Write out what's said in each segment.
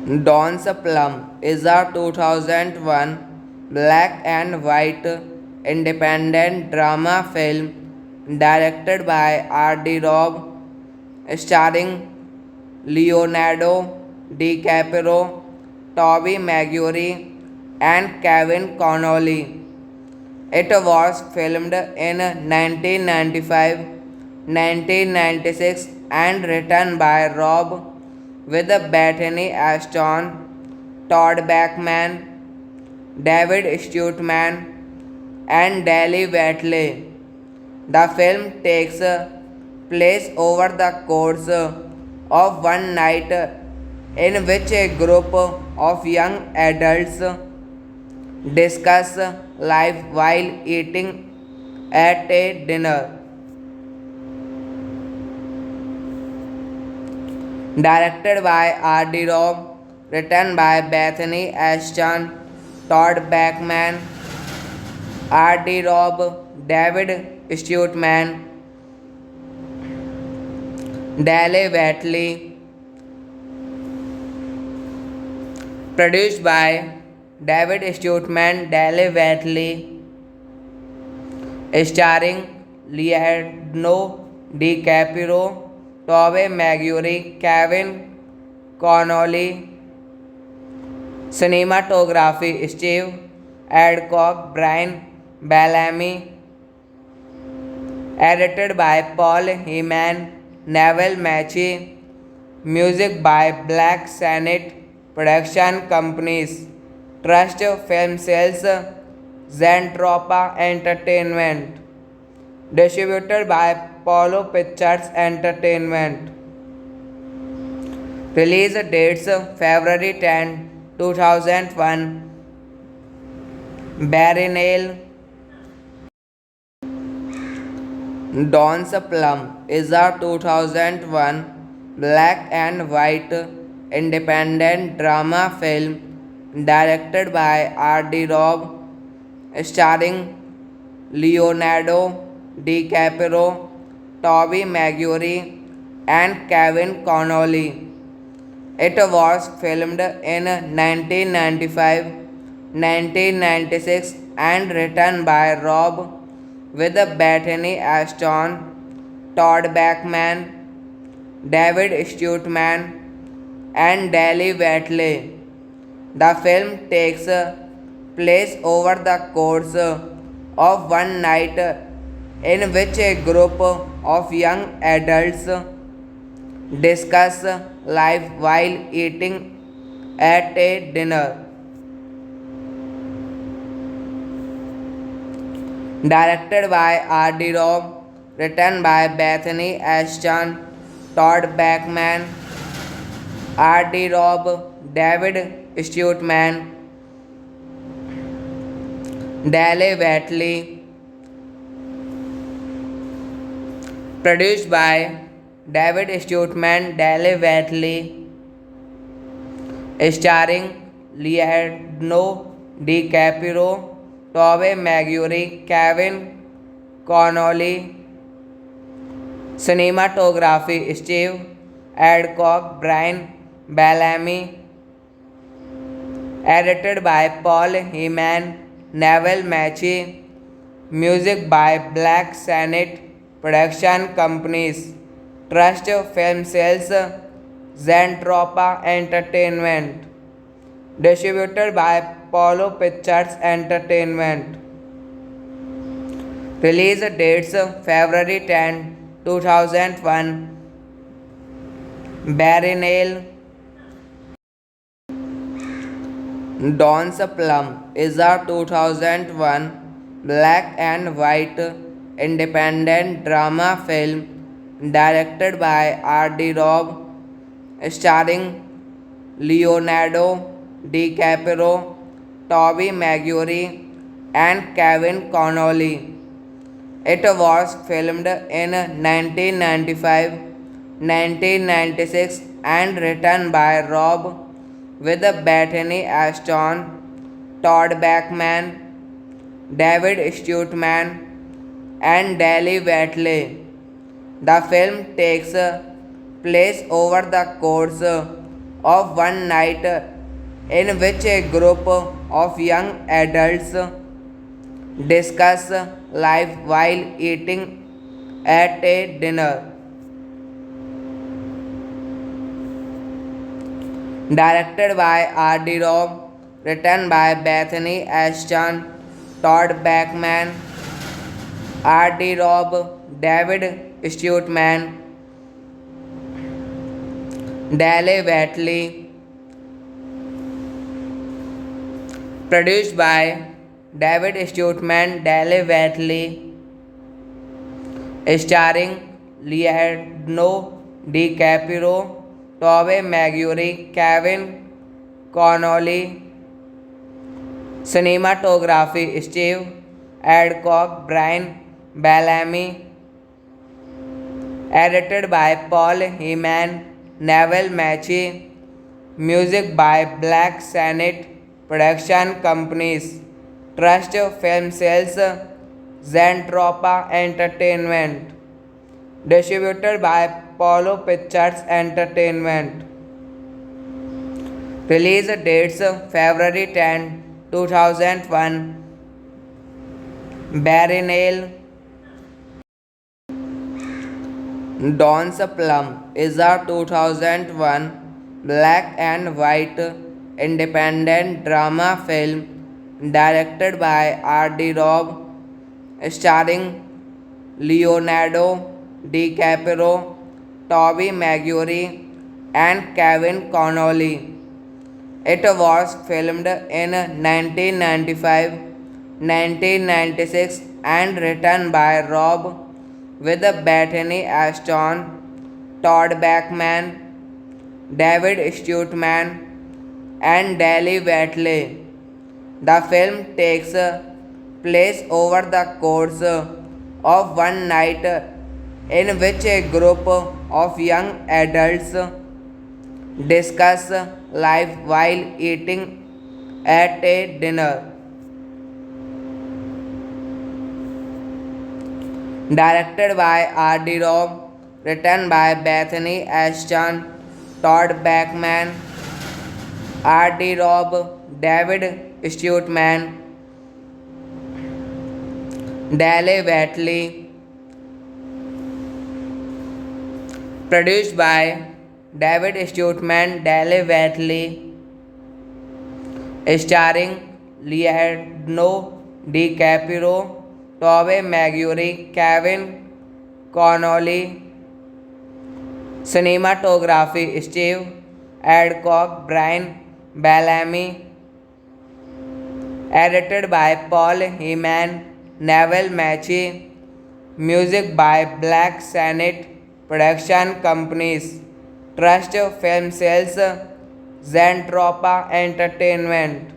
Dawn's Plum is a 2001 black and white independent drama film directed by R.D. Robb, starring Leonardo DiCaprio, Tobey Maguire, and Kevin Connolly. It was filmed in 1995, 1996, and written by Rob with Bethany Ashton, Todd Bachman, David Stewart, and Dali Whatley. The film takes place over the course of one night in which a group of young adults discuss life while eating at a dinner. Directed by R.D. Robb, written by Bethany Ashton, Todd Bachman, R.D. Robb, David Stewart, Dale Whatley, produced by David Stewart, Dale Whatley, starring Leonardo DiCaprio, Tobey Maguire, Kevin Connolly, cinematography Steve Adcock, Brian Bellamy, edited by Paul Heyman, Neville Machi, music by Black Senate, production companies Trust Film Sales, Zentropa Entertainment, distributed by Polo Pictures Entertainment. Release dates February 10, 2001. Barry Dawn's Plum is a 2001 black and white independent drama film directed by R.D. Robb, starring Leonardo DiCaprio, Tobey Maguire, and Kevin Connolly. It was filmed in 1995, 1996, and written by Rob with Bethany Ashton, Todd Bachman, David Stewart, and Dali Whatley. The film takes place over the course of one night in which a group of young adults discuss life while eating at a dinner. Directed by R.D. Robb, written by Bethany Ashton, Todd Bachman, R.D. Robb, David Stewart, Dale Whatley. Produced by David Stuteman, Dale Whatley. Starring Leonardo DiCaprio, Tobey Maguire, Kevin Connolly. Cinematography Steve Adcock, Brian Bellamy. Edited by Paul Heyman, Neville Mackey. Music by Black Senate. Production companies Trust Film Sales, Zentropa Entertainment. Distributed by Polo Pictures Entertainment. Release dates February 10, 2001. Barry Neal. Dawn's Plum is a 2001 black and white independent drama film directed by R.D. Robb, starring Leonardo DiCaprio, Tobey Maguire, and Kevin Connolly. It was filmed in 1995, 1996, and written by Robb with Bethany Ashton, Todd Bachman, David Stuteman, and Dale Whatley. The film takes place over the course of one night in which a group of young adults discuss life while eating at a dinner. Directed by R.D. Robb, written by Bethany Ashton, Todd Bachman, R.D. Robb, David Stuteman, Dale Whatley. Produced by David Stuteman, Dale Whatley. Starring Leonardo DiCaprio, Tobey Maguire, Kevin Connolly. Cinematography Steve Adcock, Brian Bellamy. Edited by Paul Heyman, Neville Mackey. Music by Black Senate. Production companies Trust Film Sales, Zentropa Entertainment. Distributed by Polo Pictures Entertainment. Release dates February 10, 2001. Barry Neal. Dawn's Plum is a 2001 black and white independent drama film directed by R.D. Robb, starring Leonardo DiCaprio, Tobey Maguire, and Kevin Connolly. It was filmed in 1995, 1996, and written by Robb with Bethany Ashton, Todd Bachman, David Stuteman, and Dale Whatley. The film takes place over the course of one night in which a group of young adults discuss life while eating at a dinner. Directed by R.D. Robb, written by Bethany Ashton, Todd Bachman, R.D. Robb, David Stuteman, Dale Whatley. Produced by David Stuteman, Dale Whatley. Starring Leonardo DiCaprio, Tobey Maguire, Kevin Connolly. Cinematography Steve Adcock, Brian Bellamy. Edited by Paul Heyman, Neville Mackey. Music by Black Senate. Production companies Trust Film Sales, Zentropa Entertainment.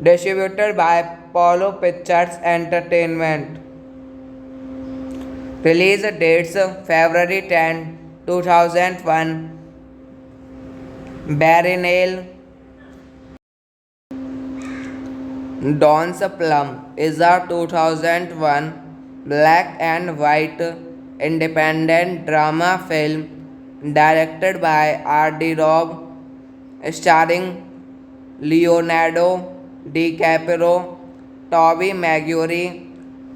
Distributed by Apollo Pictures Entertainment. Release dates February 10, 2001. Barry Neil. Dawn's Plum is a 2001 black and white independent drama film directed by R.D. Robb, starring Leonardo DiCaprio, Tobey Maguire,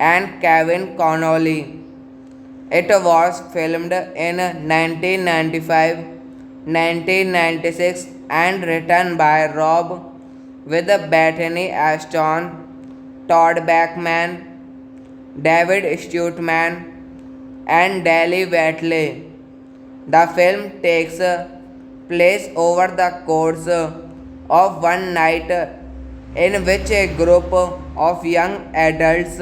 and Kevin Connolly. It was filmed in 1995, 1996, and written by Robb with Bethany Ashton, Todd Bachman, David Stewart, and Dali Whatley. The film takes place over the course of one night in which a group of young adults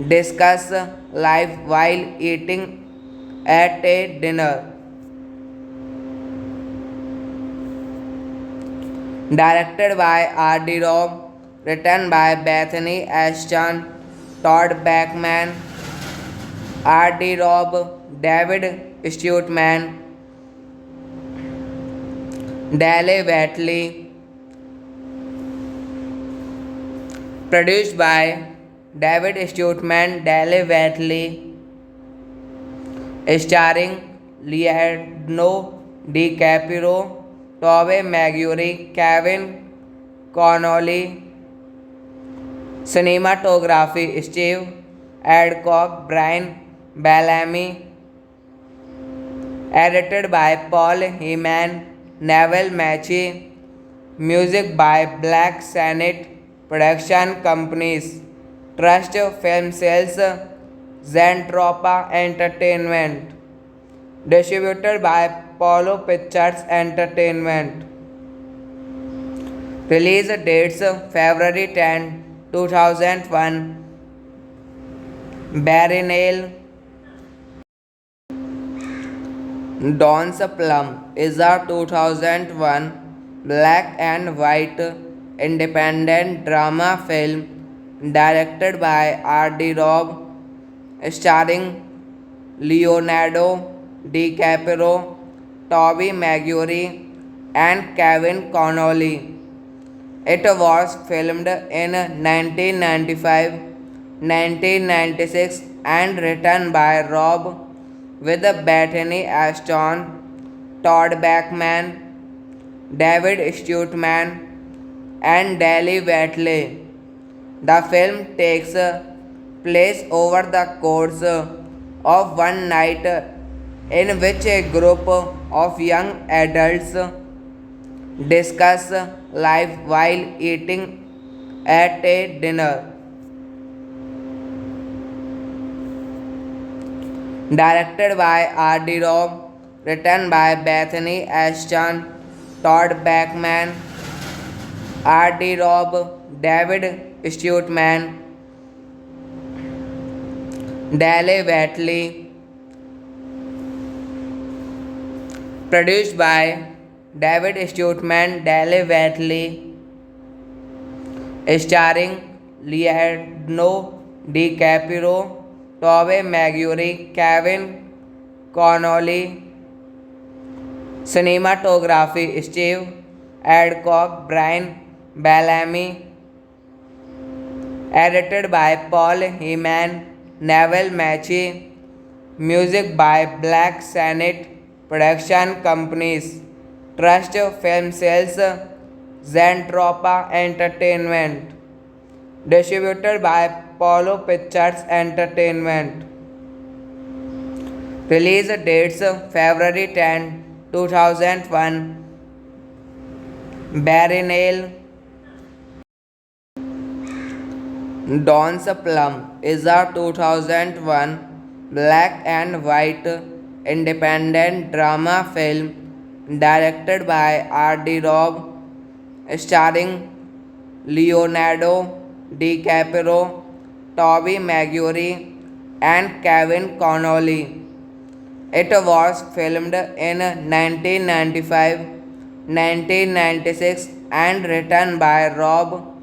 discuss life while eating at a dinner. Directed by R.D. Robb, written by Bethany Ashton, Todd Bachman, R.D. Robb, David Stewart, Dale Whatley. Produced by David Stewart, Dale Whatley, starring Leonardo DiCaprio, Tobey Maguire, Kevin Connolly. Cinematography Steve Adcock, Brian Bellamy. Edited by Paul Heyman, Neville Machi. Music by Black Senate. Production companies: Trust Film Sales, Zentropa Entertainment. Distributed by Apollo Pictures Entertainment. Release dates February 10, 2001. Barry Neil. Dawn's Plum is a 2001 black and white independent drama film directed by R.D. Robb, starring Leonardo DiCaprio, Tobey Maguire, and Kevin Connolly. It was filmed in 1995, 1996, and written by Robb with Bethany Ashton, Todd Bachman, David Stewart, and Dali Whatley. The film takes place over the course of one night in which a group of young adults discuss life while eating at a dinner. Directed by R.D. Robb, written by Bethany Ashton, Todd Bachman, R.D. Robb, David Stewart, Dale Whatley. Produced by David Stewart, Dale Whatley, starring Leonardo DiCaprio, Tobey Maguire, Kevin Connolly. Cinematography Steve Adcock, Brian Bellamy. Edited by Paul Heyman, Neville Machi. Music by Black Senate. Production companies: Trust Film Sales, Zentropa Entertainment. Distributed by Apollo Pictures Entertainment. Release dates February 10, 2001. Barry Neil. Dawn's Plum is a 2001 black and white independent drama film directed by R.D. Robb, starring Leonardo DiCaprio, Tobey Maguire, and Kevin Connolly. It was filmed in 1995, 1996, and written by Robb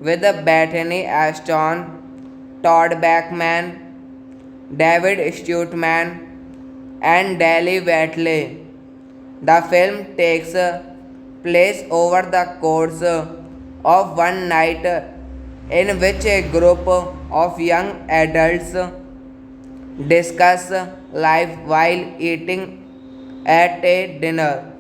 with Bethany Ashton, Todd Bachman, David Stewart-Man, and Dali Whatley. The film takes place over the course of one night in which a group of young adults discuss life while eating at a dinner.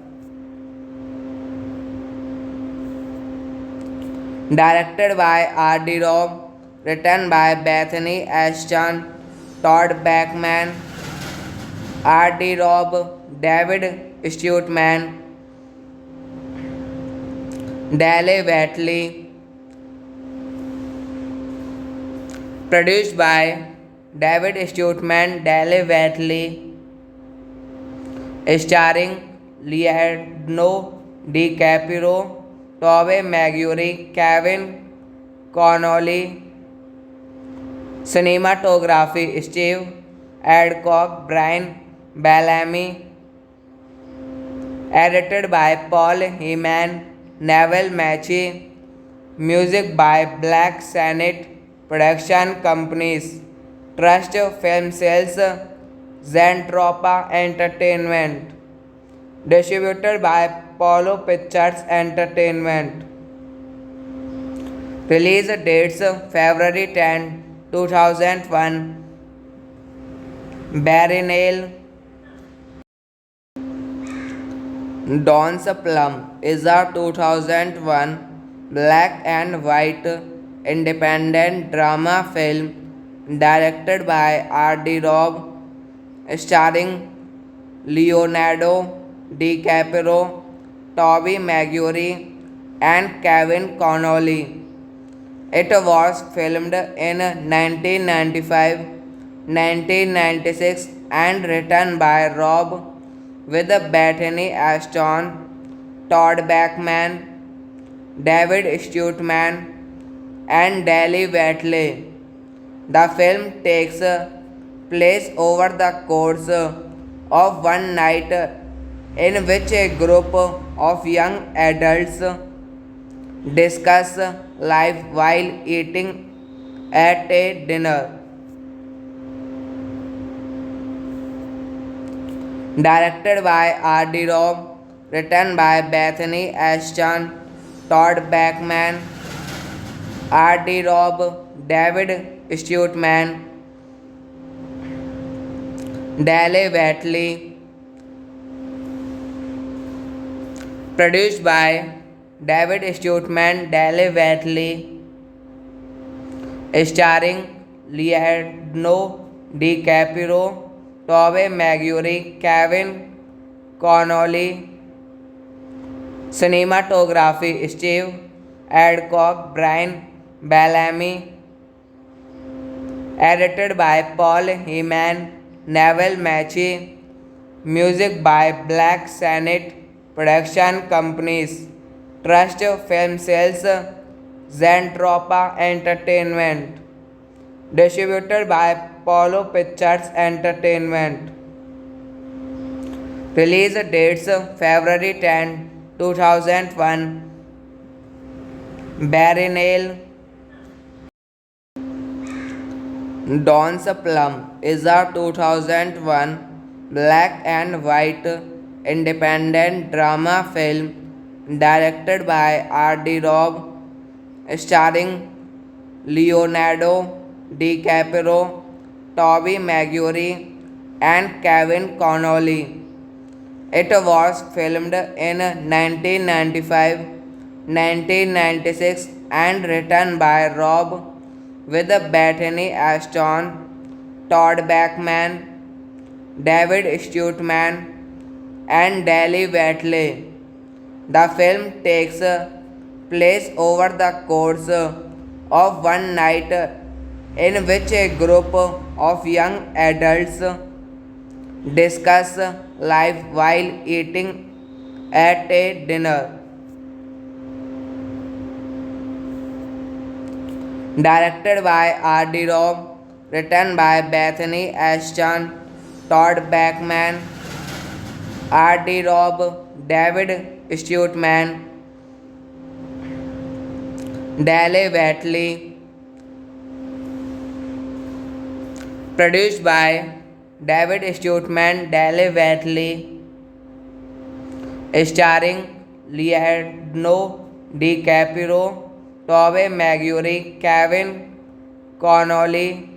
Directed by R.D. Robb, written by Bethany Ashton, Todd Bachman, R.D. Robb, David Stewart-Man, Dale Whatley. Produced by David Stewart-Man, Dale Whatley. Starring Leonardo DiCaprio, Tobey Maguire, Kevin Connolly. Cinematography Steve Adcock, Brian Bellamy. Edited by Paul Heyman, Neville Machi. Music by Black Senate Production Companies, Trust Film Sales, Zentropa Entertainment. Distributed by Polo Pictures Entertainment. Release dates February 10, 2001. Barry Neal. Dawn's Plum is a 2001 black and white independent drama film directed by R.D. Robb, starring Leonardo DiCaprio, Tobey Maguire, and Kevin Connolly. It was filmed in 1995, 1996, and written by Robb with Bethany Ashton, Todd Bachman, David Stewart-Man, and Dali Whatley. The film takes place over the course of one night in which a group of young adults discuss life while eating at a dinner. Directed by R.D. Robb, written by Bethany Ashton, Todd Bachman, R.D. Robb, David Stewart-Man, Dale Whatley. Produced by David Stewart-Man, Dale Whatley. Starring Leonardo DiCaprio, Tobey Maguire, Kevin Connolly. Cinematography Steve Adcock, Brian Bellamy. Edited by Paul Heyman, Neville Machi. Music by Black Senate Production Companies, Trust Film Sales, Zentropa Entertainment. Distributed by Polo Pictures Entertainment. Release dates February 10, 2001. Barry Neal. Dawn's Plum is a 2001 black and white independent drama film directed by R.D. Robb, starring Leonardo DiCaprio, Tobey Maguire, and Kevin Connolly. It was filmed in 1995, 1996, and written by Robb with Bethany Ashton, Todd Bachman, David Stewart-Man, and Dali Whatley. The film takes place over the course of one night in which a group of young adults discuss life while eating at a dinner. Directed by R.D. Robb, written by Bethany Ashton, Todd Bachman, R.D. Robb, David Stewart-Man, Dale Watley. Produced by David Stuteman, Dale Watley. Starring Leonardo DiCaprio, Tobey Maguire, Kevin Connolly.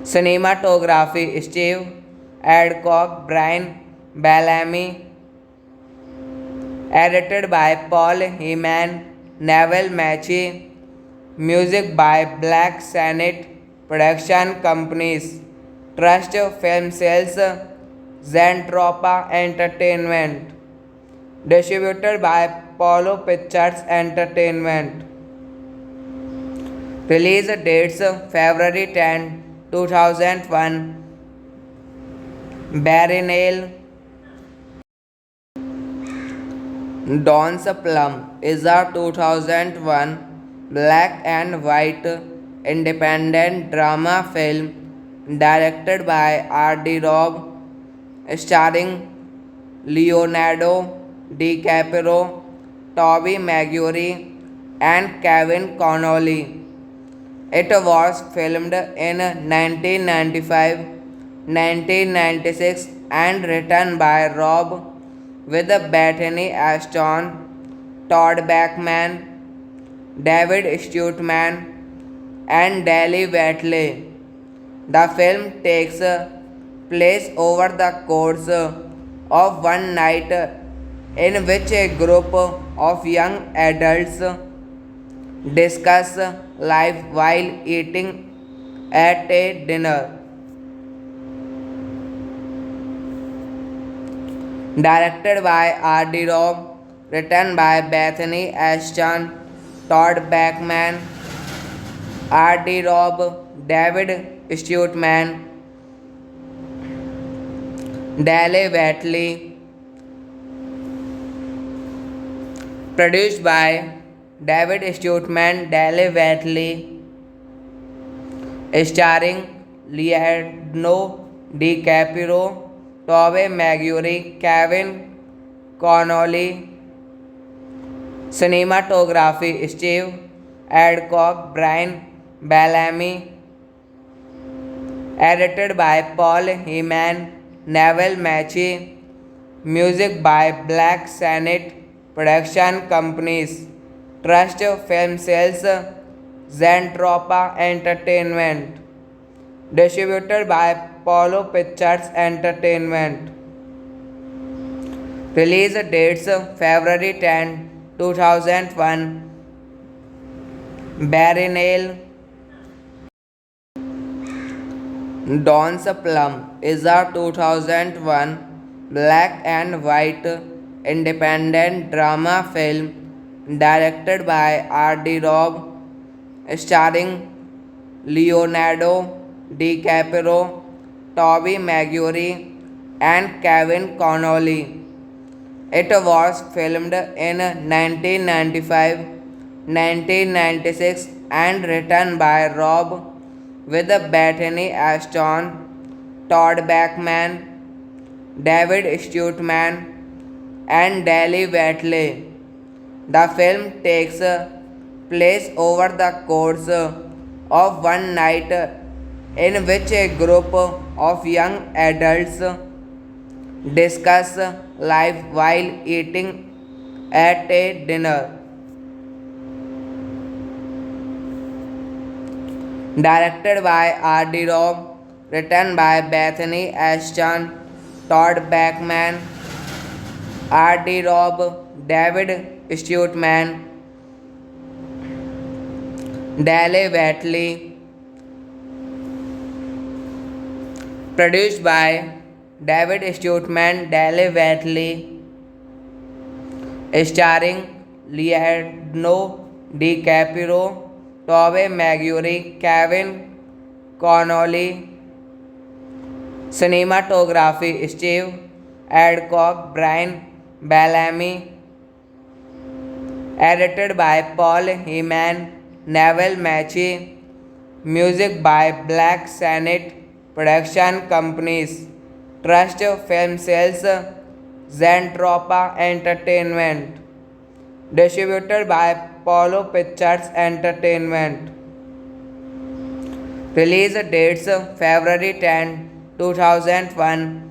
Cinematography Steve Adcock, Brian Bellamy. Edited by Paul Heman, Neville Machi. Music by Black Senate Production Companies. Trust Film Sales, Zentropa Entertainment. Distributed by Polo Pictures Entertainment. Release dates February 10, 2001. Barry Dawn's Plum is a 2001 black and white independent drama film directed by R.D. Robb, starring Leonardo DiCaprio, Tobey Maguire, and Kevin Connolly. It was filmed in 1995, 1996, and written by Robb with Bethany Ashton, Todd Bachman, David Stuteman, and Dale Watley. The film takes place over the course of one night in which a group of young adults discuss life while eating at a dinner. Directed by R.D. Robb, written by Bethany Ashton, Todd Bachman, R.D. Robb, David Stuteman, Dale Watley. Produced by David Stuteman, Dale Watley. Starring Leonardo DiCaprio, Tobey Maguire, Kevin Connolly. Cinematography Steve Adcock, Brian Bellamy. Edited by Paul Heman, Neville Machi. Music by Black Senate Production Companies. Trust Film Sales, Zentropa Entertainment. Distributed by Polo Pictures Entertainment. Release dates February 10, 2001. Barry Dawn's Plum is a 2001 black and white independent drama film directed by R.D. Robb, starring Leonardo DiCaprio, Tobey Maguire, and Kevin Connolly. It was filmed in 1995, 1996, and written by Robb with Bethany Ashton, Todd Bachman, David Stuteman, and Dale Watley. The film takes place over the course of one night in which a group of young adults discuss life while eating at a dinner. Directed by R.D. Robb, written by Bethany Ashton, Todd Bachman, R.D. Robb, David Stuteman, Dale Watley. Produced by David Stuteman, Dale Watley. Starring Leonardo DiCaprio, Tobey Maguire, Kevin Connolly. Cinematography Steve Adcock, Brian Bellamy. Edited by Paul Heman, Neville Machi. Music by Black Senate Production Companies. Trust Film Sales, Zentropa Entertainment. Distributed by Apollo Pictures Entertainment. Release dates February 10, 2001.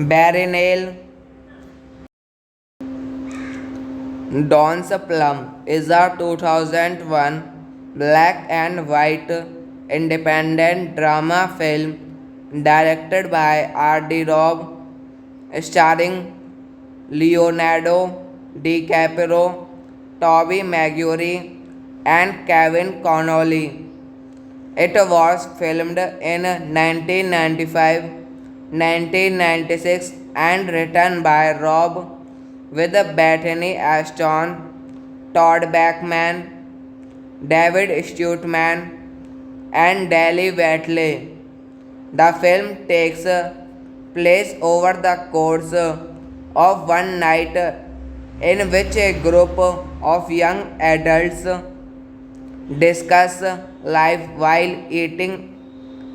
Barry Neil. Dawn's Plum is a 2001 black and white independent drama film directed by R.D. Robb, starring Leonardo DiCaprio, Tobey Maguire, and Kevin Connolly. It was filmed in 1995, 1996 and written by Robb with Bethany Ashton, Todd Bachman, David Stewart, and Dale Whitley. The film takes place over the course of one night in which a group of young adults discuss life while eating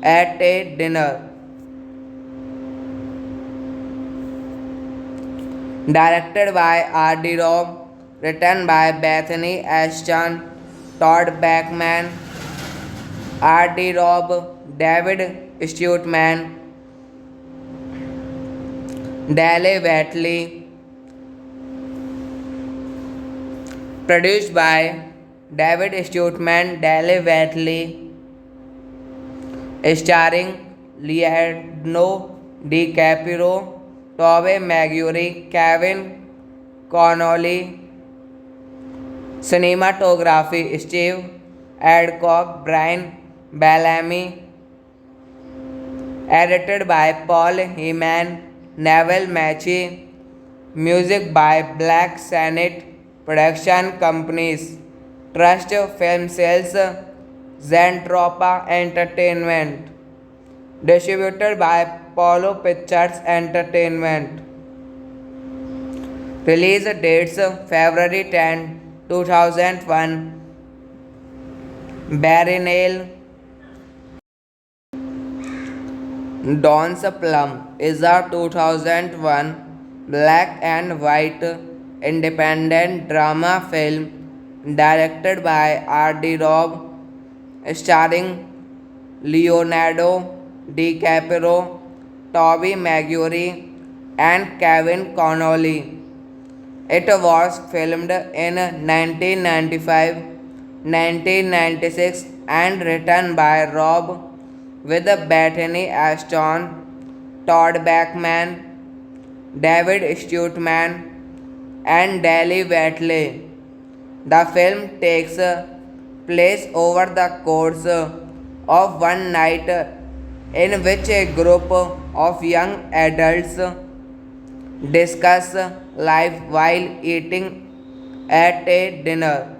at a dinner. Directed by R.D. Robb, written by Bethany Ashton, Todd Bachman, R.D. Robb, David Stewart, Dale Whitley. Produced by David Stewart, Dale Whitley, starring Leonardo DiCaprio, Tobey Maguire, Kevin Connolly. Cinematography Steve Adcock, Brian Bellamy. Edited by Paul Heman, Neville Machi. Music by Black Senate Production Companies, Trust Film Sales, Zentropa Entertainment. Distributed by Apollo Pictures Entertainment. Release dates February 10, 2001. Barry Neil. Dawn's Plum is a 2001 black and white independent drama film directed by R.D. Robb, starring Leonardo DiCaprio, Tobey Maguire, and Kevin Connolly. It was filmed in 1995, 1996 and written by Robb with Bethany Ashton, Todd Bachman, David Stewart, and Dale Whitley. The film takes place over the course of one night in which a group of young adults discuss life while eating at a dinner.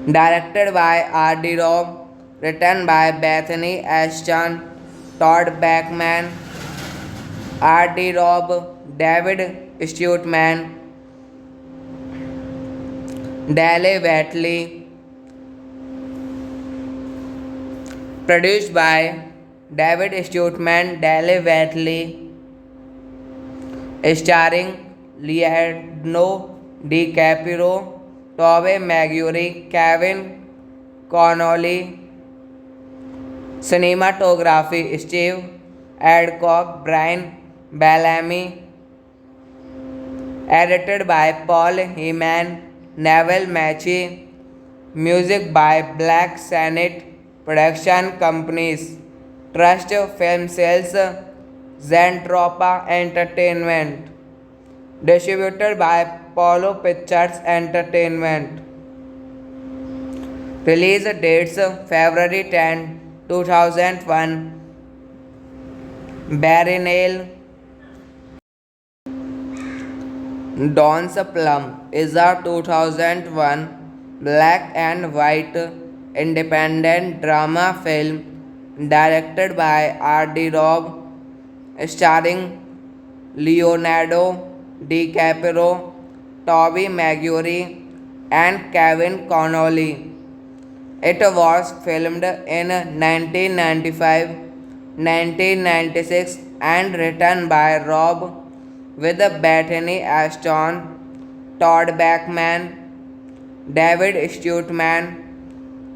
Directed by R.D. Robb, written by Bethany Ashton, Todd Bachman, R.D. Robb, David Stewart, Dale Whitley. Produced by David Stewart, Dale Whitley, starring Leonardo DiCaprio, Tobey Maguire, Kevin Connolly. Cinematography Steve Adcock, Brian Bellamy. Edited by Paul Heman, Neville Machi. Music by Black Senate Production Companies, Trust Film Sales, Zentropa Entertainment. Distributed by Apollo Pictures Entertainment. Release dates February 10, 2001. Barry Neil. Dawn's Plum is a 2001 black and white independent drama film directed by R.D. Robb, starring Leonardo DiCaprio, Tobey Maguire, and Kevin Connolly. It was filmed in 1995, 1996 and written by Robb with Bethany Ashton, Todd Bachman, David Stewart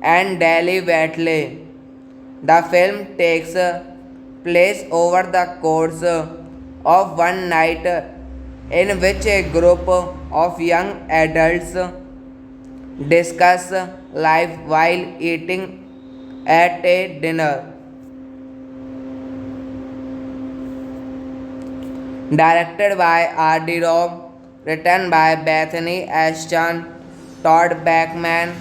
and Dale Whitley. The film takes place over the course of one night in which a group of young adults discuss life while eating at a dinner. Directed by R.D. Robb, written by Bethany Ashton, Todd Bachman,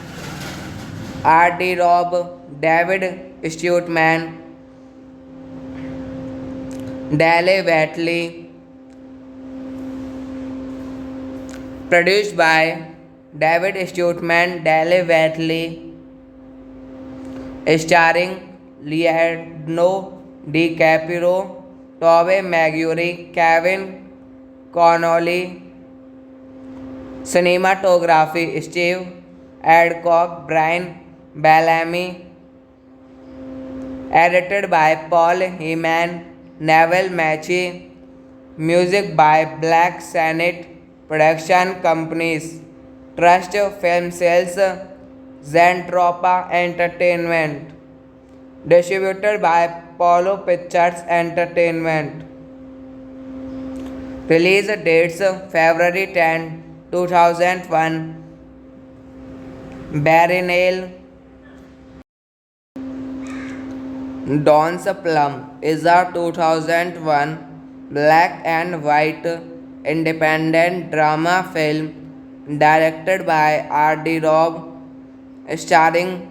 R.D. Robb, David Stewart, Dale Whitley. Produced by David Stewart, Dale Whitley. Starring Leonardo DiCaprio, Tobey Maguire, Kevin Connolly. Cinematography Steve Adcock, Brian Bellamy. Edited by Paul Heman, Neville Machi. Music by Black Senate Production Companies, Trust Film Sales, Zentropa Entertainment. Distributed by Polo Pictures Entertainment. Release dates February 10, 2001. Barry Dawn's Plum is a 2001 black and white independent drama film directed by R.D. Robb, starring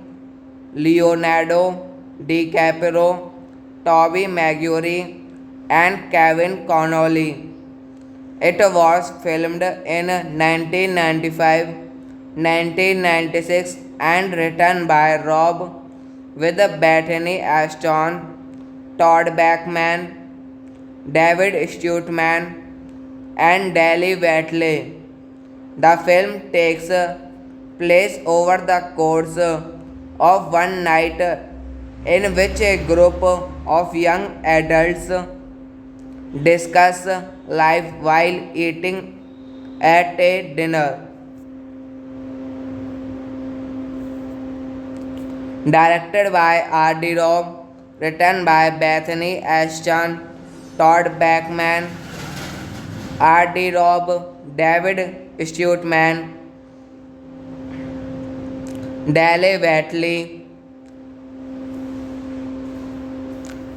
Leonardo DiCaprio, Tobey Maguire, and Kevin Connolly. It was filmed in 1995, 1996, and written by Robb with Bethany Ashton, Todd Bachman, David Stewart, and Dale Whitley. The film takes place over the course of one night in which a group of young adults discuss life while eating at a dinner. Directed by R.D. Robb, written by Bethany Ashton, Todd Bachman, R.D. Robb, David Stewart, Dale Whitley.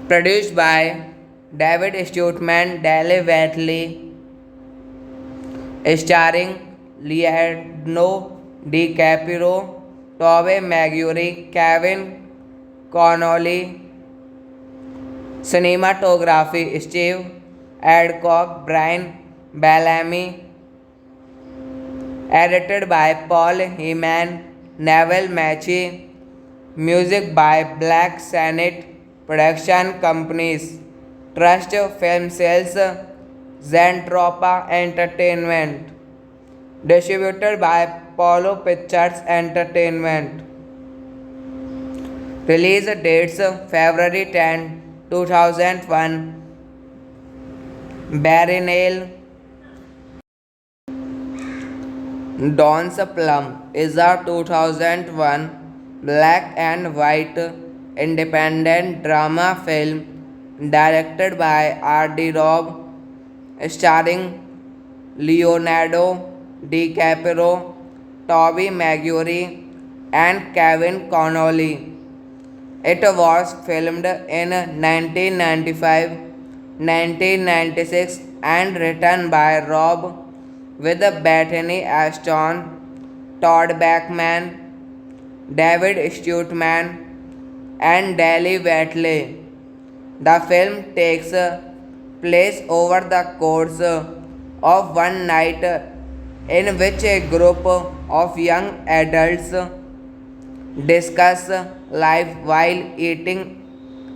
Produced by David Stewart, Dale Whitley. Starring Leonardo DiCaprio, Tobey Maguire, Kevin Connolly. Cinematography Steve Adcock, Brian Bellamy. Edited by Paul Heman, Neville Machi. Music by Black Senate Production Companies, Trust Film Sales, Zentropa Entertainment. Distributed by Polo Pictures Entertainment. Release dates February 10, 2001. Barry Dawn's Plum is a 2001 black and white independent drama film directed by R.D. Robb, starring Leonardo DiCaprio, Tobey Maguire, and Kevin Connolly. It was filmed in 1995, 1996, and written by Robb with Bethany Ashton, Todd Bachman, David Stewart, and Dale Whitley. The film takes place over the course of one night in which a group of young adults discuss life while eating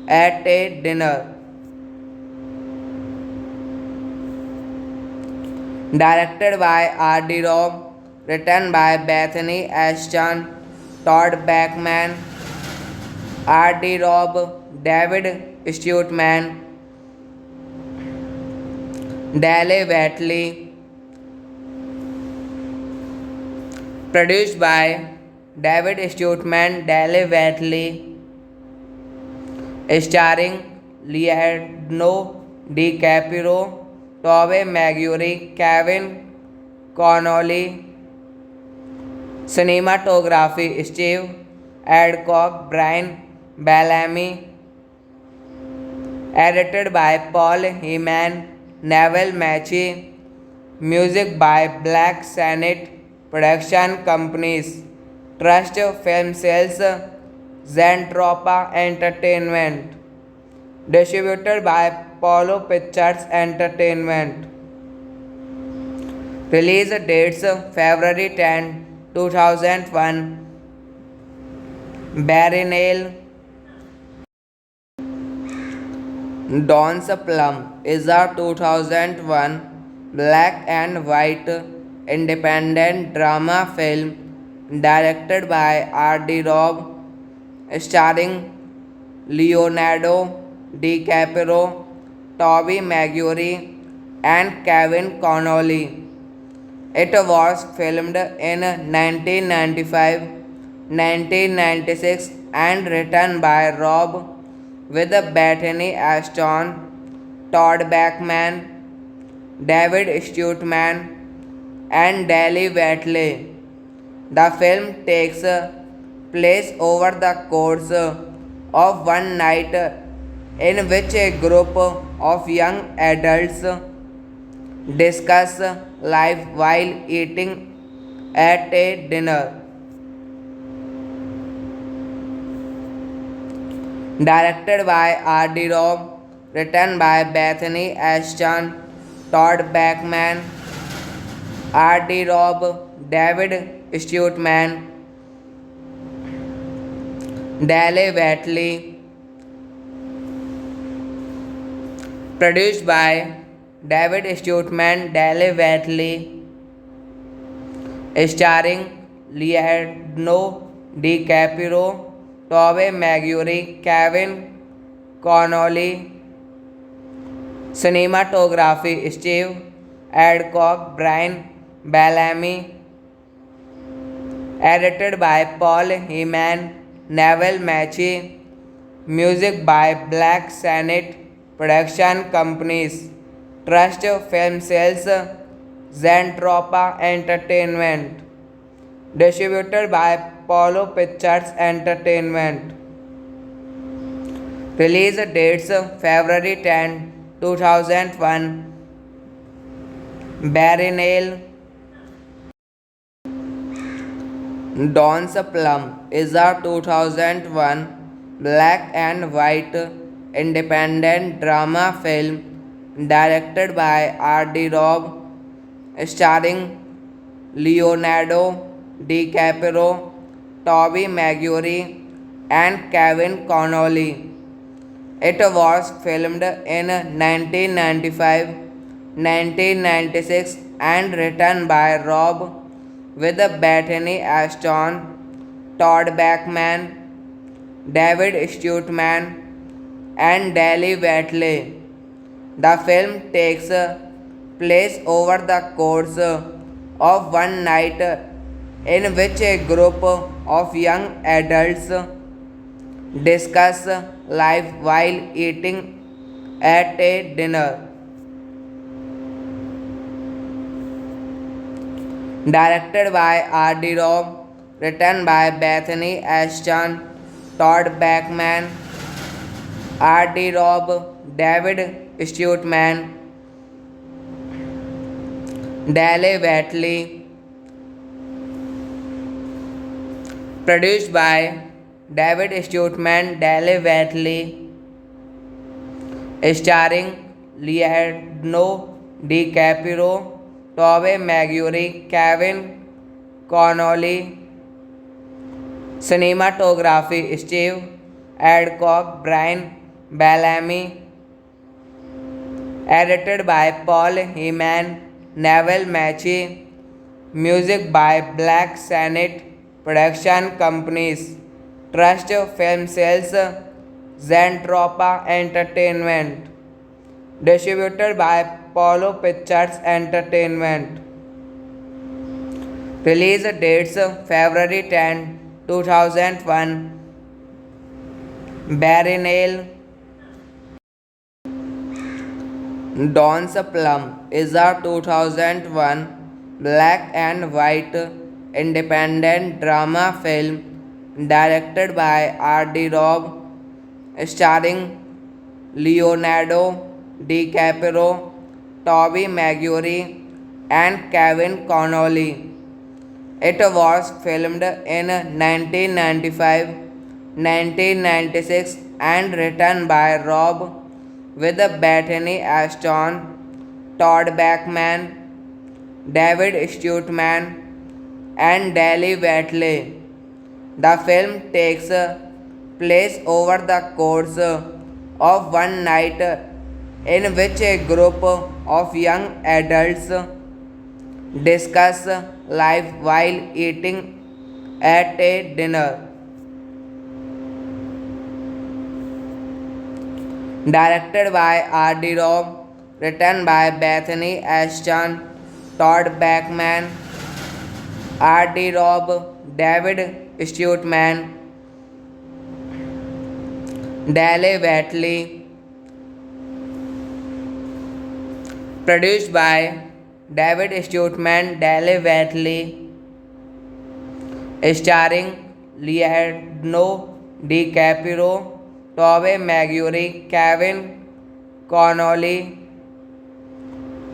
at a dinner. Directed by R.D. Robb, written by Bethany Ashton, Todd Bachman, R.D. Robb, David Stewart, Dale Watley. Produced by David Stuteman, Dale Watley. Starring Leonardo DiCaprio, Tobey Maguire, Kevin Connolly. Cinematography Steve Adcock, Brian Bellamy. Edited by Paul Heyman, Neville Machi. Music by Black Senate. Production companies Trust Film Sales, Zentropa Entertainment. Distributed by Polo Pictures Entertainment. Release dates February 10, 2001. Barry Dawn's Plum is a 2001 black and white independent drama film directed by R.D. Robb, starring Leonardo DiCaprio, Tobey Maguire, and Kevin Connolly. It was filmed in 1995, 1996 and written by Robb with Bethany Ashton, Todd Bachman, David Stuteman, and Dale Watley. The film takes place over the course of one night in which a group of young adults discuss life while eating at a dinner. Directed by R.D. Robb, written by Bethany Ashton, Todd Bachman, R.D. Robb, David Stuteman, Dale Watley. Produced by David Stuteman, Dale Watley. Starring Leonardo DiCaprio, Tobey Maguire, Kevin Connolly. Cinematography Steve Adcock, Brian Bellamy. Edited by Paul Heyman, Neville Machi. Music by Black Senate. Production companies Trust Film Sales, Zentropa Entertainment. Distributed by Polo Pictures Entertainment. Release dates February 10, 2001. Barry Dawn's Plum is a 2001 black and white independent drama film directed by R.D. Robb, starring Leonardo DiCaprio, Tobey Maguire, and Kevin Connolly. It was filmed in 1995, 1996 and written by Robb with Bethany Ashton, Todd Bachman, David Stuteman, and Dale Watley. The film takes place over the course of one night in which a group of young adults discuss life while eating at a dinner. Directed by R.D. Robb, written by Bethany Ashton, Todd Bachman, R.D. Robb, David Stuteman, Dale Watley. Produced by David Stuteman, Dale Watley. Starring Leonardo DiCaprio, Tobey Maguire, Kevin Connolly. Cinematography Steve Adcock, Brian Bellamy. Edited by Paul Heyman, Neville Machi. Music by Black Senate. Production companies Trust Film Sales, Zentropa Entertainment. Distributed by Apollo Pictures Entertainment. Release dates February 10, 2001. Barry Neil. Dawn's Plum is a 2001 black and white independent drama film directed by R.D. Robb, starring Leonardo DiCaprio, Tobey Maguire, and Kevin Connolly. It was filmed in 1995, 1996, and written by Robb with Bethany Ashton, Todd Bachman, David Stewart, and Dale Whitley. The film takes place over the course of one night in which a group of young adults discuss life while eating at a dinner. Directed by R.D. Robb, written by Bethany Ashton, Todd Bachman, R.D. Robb, David Stewart, Dale Whitley. Produced by David Stewart, Dale Whitley, starring Leonardo DiCaprio, Tobey Maguire, Kevin Connolly.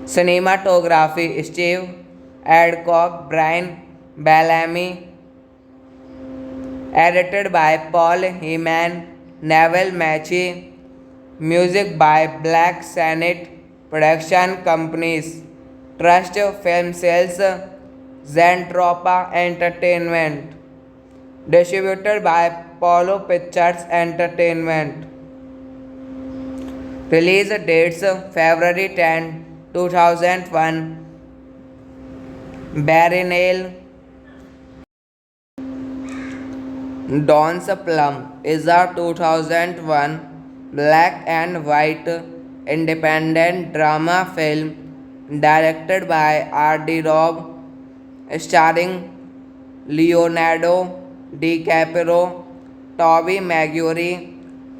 Cinematography Steve Adcock, Brian Bellamy. Edited by Paul Heman, Neville Machi. Music by Black Senate Production Companies, Trust Film Sales, Zentropa Entertainment. Distributed by Apollo Pictures Entertainment. Release dates February 10, 2001. Barry Neil. Dawn's Plum is a 2001 black and white independent drama film directed by R.D. Robb, starring Leonardo DiCaprio, Tobey Maguire,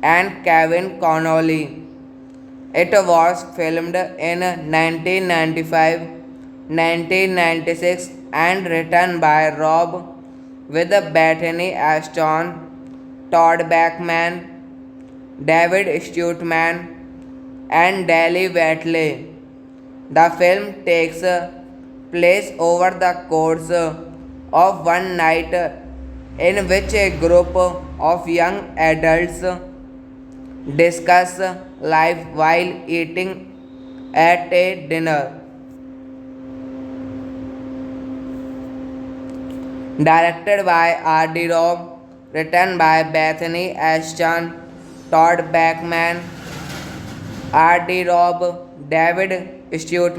and Kevin Connolly. It was filmed in 1995, 1996, and written by Robb with Bethany Ashton, Todd Bachman, David Stewart, and Dale Whitley. The film takes place over the course of one night in which a group of young adults discuss life while eating at a dinner. Directed by R.D. Robb, written by Bethany Ashton, Todd Bachman, R.D. Robb, David Stewart,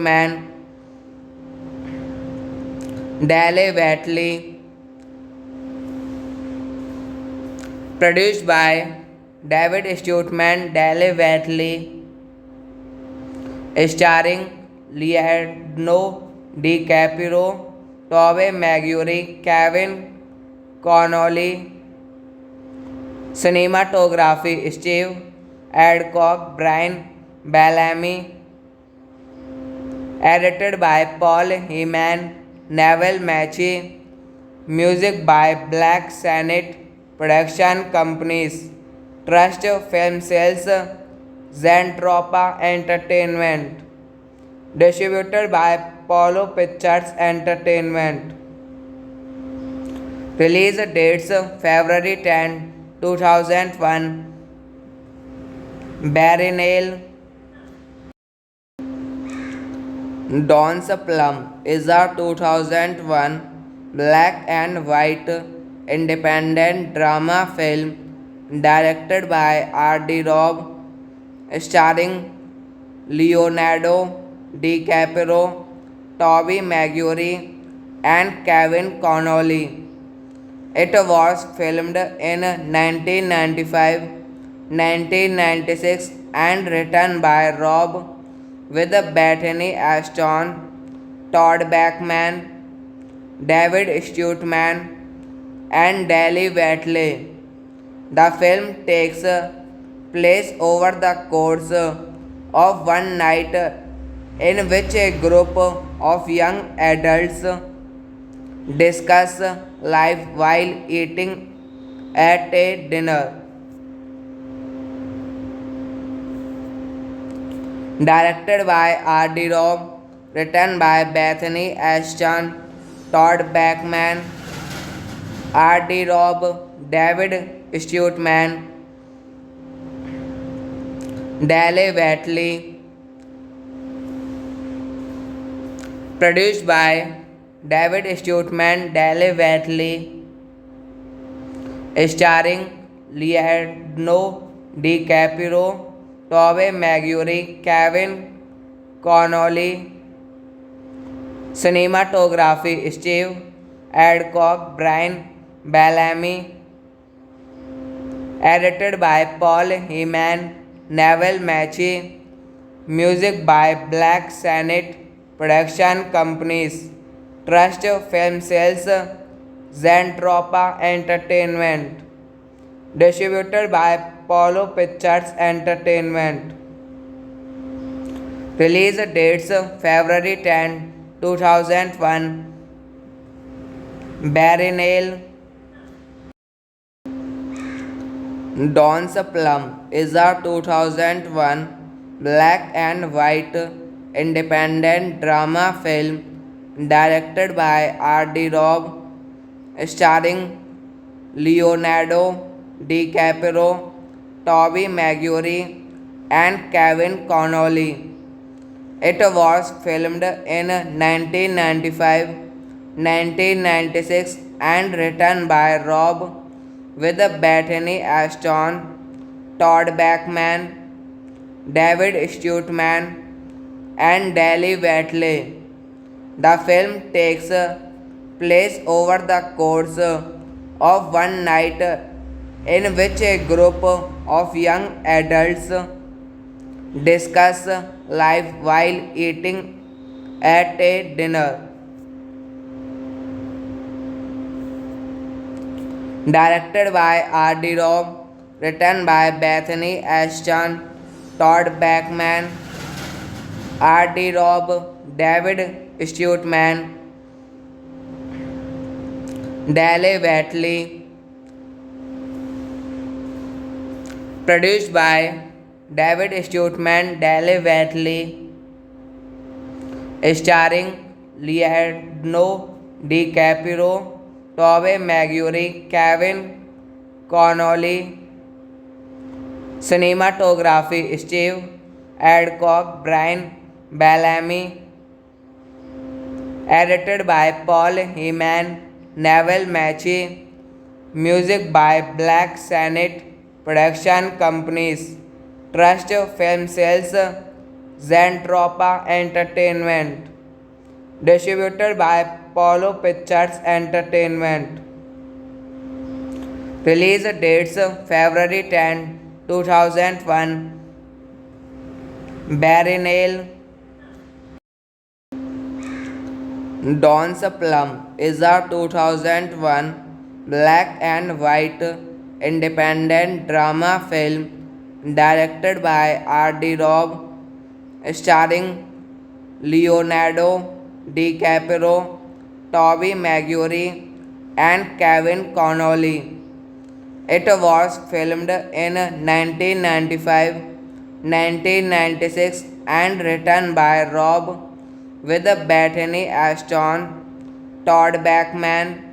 Dale Whitley. Produced by David Stewart, Dale Whitley, starring Leonardo DiCaprio, Tobey Maguire, Kevin Connolly. Cinematography Steve Adcock, Brian Bellamy. Edited by Paul Heman, Neville Machi. Music by Black Senate Production Companies, Trust Film Sales, Zentropa Entertainment. Distributed by Apollo Pictures Entertainment. Release dates February 10, 2001. Barry Neil. Dawn's Plum is a 2001 black and white independent drama film directed by R.D. Robb, starring Leonardo DiCaprio, Tobey Maguire, and Kevin Connolly. It was filmed in 1995, 1996, and written by Robb with Bethany Ashton, Todd Bachman, David Stewart,man and Dali Whatley. The film takes place over the course of one night in which a group of young adults discuss life while eating at a dinner. Directed by R.D. Robb, written by Bethany Ashton, Todd Bachman, R.D. Robb, David Stewart,man Dale Whatley. Produced by David Stewart,man Dale Whatley. Starring Leonardo DiCaprio, Tobey Maguire, Kevin Connolly. Cinematography Steve Adcock, Brian Bellamy. Edited by Paul Heyman, Neville Machi. Music by Black Senate. Production companies Trust Film Sales, Zentropa Entertainment. Distributed by Apollo Pictures Entertainment. Release dates February 10, 2001. Barry Dawn's Plum is a 2001 black and white independent drama film directed by R.D. Robb, starring Leonardo DiCaprio, Tobey Maguire, and Kevin Connolly. It was filmed in 1995, 1996 and written by Robb with Bethany Ashton, Todd Bachman, David Stewart,man and Dali Whatley. The film takes place over the course of one night in which a group of young adults discuss life while eating at a dinner. Directed by R.D. Robb, written by Bethany Ashton, Todd Bachman, R.D. Robb, David Stewart,man Dale Whatley. Produced by David Stewart,man Dale Whatley. Starring Leonardo DiCaprio, Tobey Maguire, Kevin Connolly. Cinematography Steve Adcock, Brian Bellamy. Edited by Paul Heyman, Neville Machi. Music by Black Senate. Production companies Trust Film Sales, Zentropa Entertainment. Distributed by Apollo Pictures Entertainment. Release dates February 10, 2001. Barry Dawn's Plum is a 2001 black and white independent drama film directed by R.D. Robb, starring Leonardo DiCaprio, Tobey Maguire, and Kevin Connolly. It was filmed in 1995, 1996 and written by Robb with Bethany Ashton, Todd Bachman,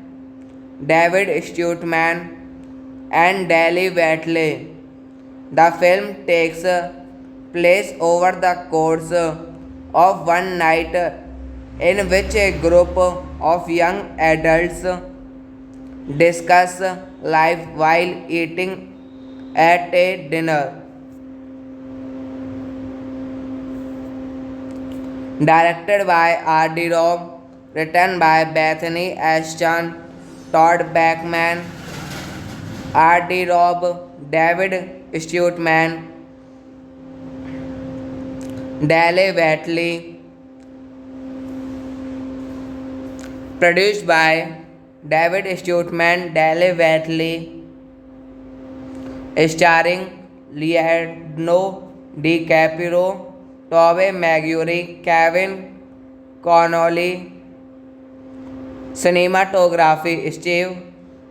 David Stewart,man and Dali Whatley. The film takes place over the course of one night in which a group of young adults discuss life while eating at a dinner. Directed by R.D. Robb, written by Bethany Ashton, Todd Bachman, R.D. Robb, David Stewart,man Dale Watley. Produced by David Stuteman, Dale Watley. Starring Leonardo DiCaprio, Tobey Maguire, Kevin Connolly. Cinematography Steve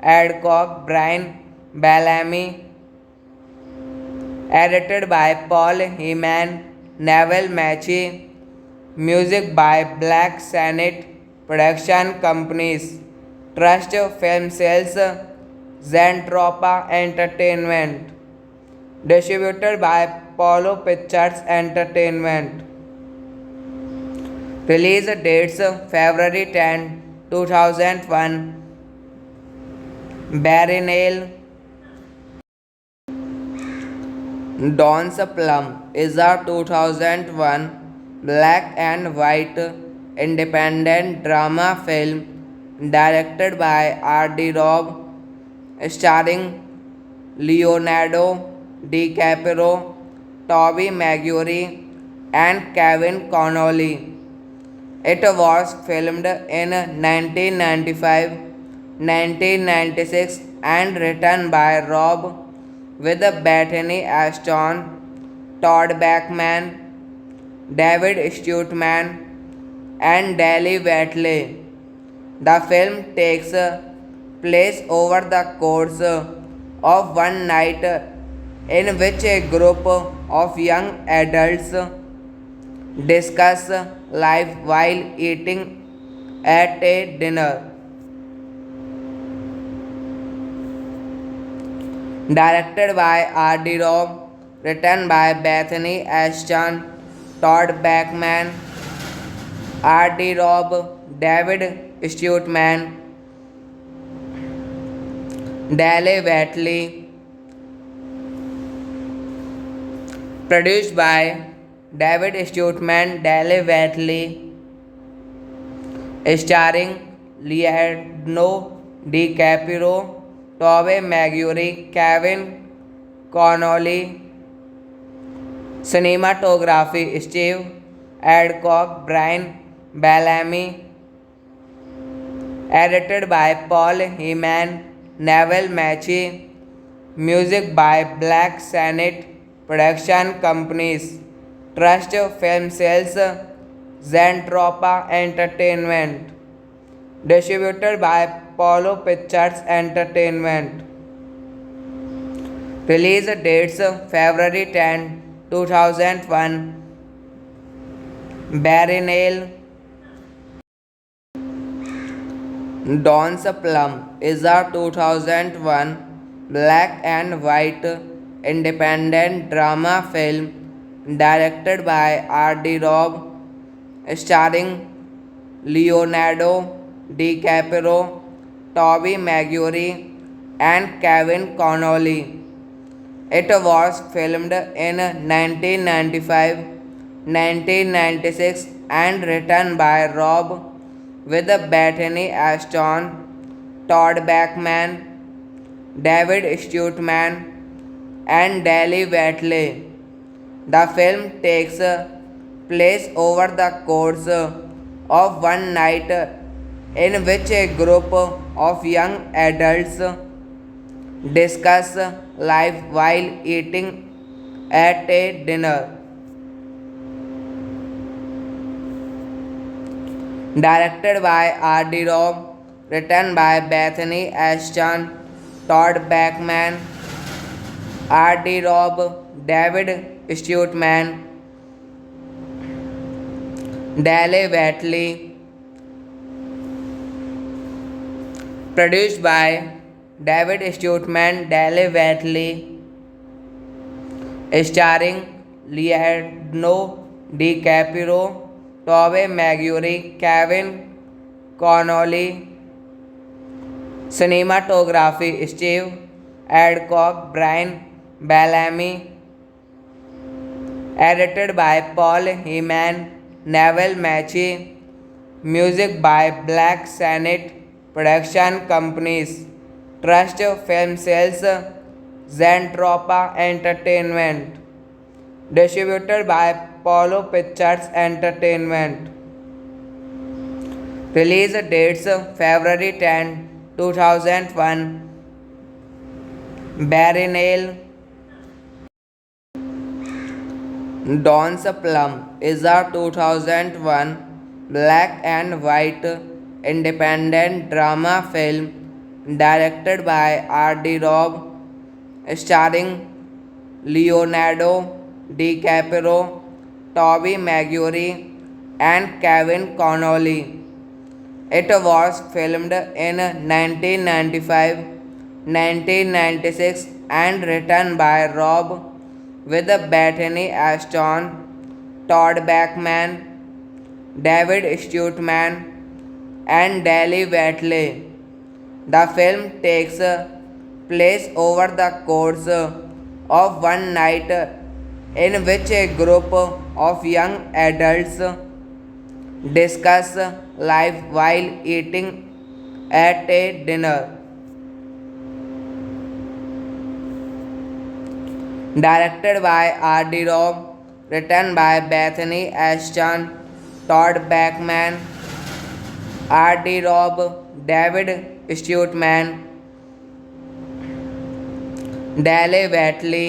Adcock, Brian Bellamy. Edited by Paul Heman, Neville Machi. Music by Black Senate Production Companies. Trust Film Sales, Zentropa Entertainment. Distributed by Polo Pictures Entertainment. Release dates February 10, 2001. Barry Dawn's Plum is a 2001 black and white independent drama film directed by R.D. Robb, starring Leonardo DiCaprio, Tobey Maguire, and Kevin Connolly. It was filmed in 1995, 1996, and written by Robb with Bethany Ashton, Todd Bachman, David Stuteman, and Dale Watley. The film takes place over the course of one night in which a group of young adults discuss life while eating at a dinner. Directed by R.D. Robb, written by Bethany Ashton, Todd Bachman, R.D. Robb, David Stuteman, Dale Watley. Produced by David Stuteman, Dale Watley. Starring Leonardo DiCaprio, Tobey Maguire, Kevin Connolly. Cinematography Steve Adcock, Brian Bellamy. Edited by Paul Heman, Neville Machi. Music by Black Senate Production Companies. Trust Film Sales, Zentropa Entertainment. Distributed by Polo Pictures Entertainment. Release dates February 10, 2001. Barry Dawn's Plum is a 2001 black and white independent drama film directed by R.D. Robb, starring Leonardo DiCaprio, Tobey Maguire, and Kevin Connolly. It was filmed in 1995, 1996, and written by Robb with Bethany Ashton, Todd Bachman, David Stuteman, and Dale Watley. The film takes place over the course of one night in which a group of young adults discuss life while eating at a dinner. Directed by R.D. Robb, written by Bethany Ashton, Todd Bachman, R.D. Robb, David Stuteman, Dale Watley. Produced by David Stuteman, Dale Watley. Starring Leonardo DiCaprio, Tobey Maguire, Kevin Connolly. Cinematography Steve Adcock, Brian Bellamy. Edited by Paul Heman, Neville Machi. Music by Black Senate Production Companies. Trust Film Sales, Zentropa Entertainment. Distributed by Apollo Pictures Entertainment. Release dates February 10, 2001. Barry Neil. Dawn's Plum is a 2001 black and white independent drama film directed by R.D. Robb, starring Leonardo DiCaprio, Tobey Maguire, and Kevin Connolly. It was filmed in 1995, 1996, and written by Robb with Bethany Ashton, Todd Bachman, David Stewart, and Dali Waitley. The film takes place over the course of one night in which a group of young adults discuss life while eating at a dinner. Directed by R.D. Robb, written by Bethany Ashton, Todd Bachman, R.D. Robb, David Stewart, Dale Waitley.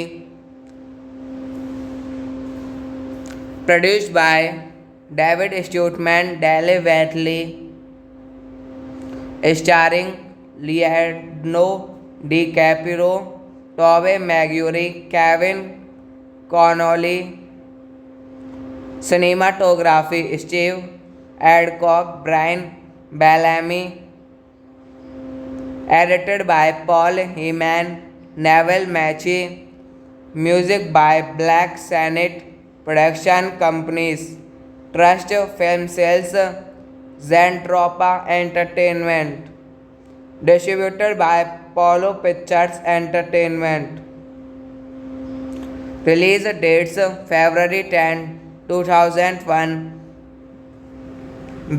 Produced by David Stewart, Dale Waitley. Starring Leonardo DiCaprio, Tobey Maguire, Kevin Connolly. Cinematography Steve Adcock, Brian Bellamy. Edited by Paul Heyman, Neville Machi. Music by Black Senate. Production companies: Trust Film Sales, Zentropa Entertainment. Distributed by Apollo Pictures Entertainment. Release dates February 10, 2001.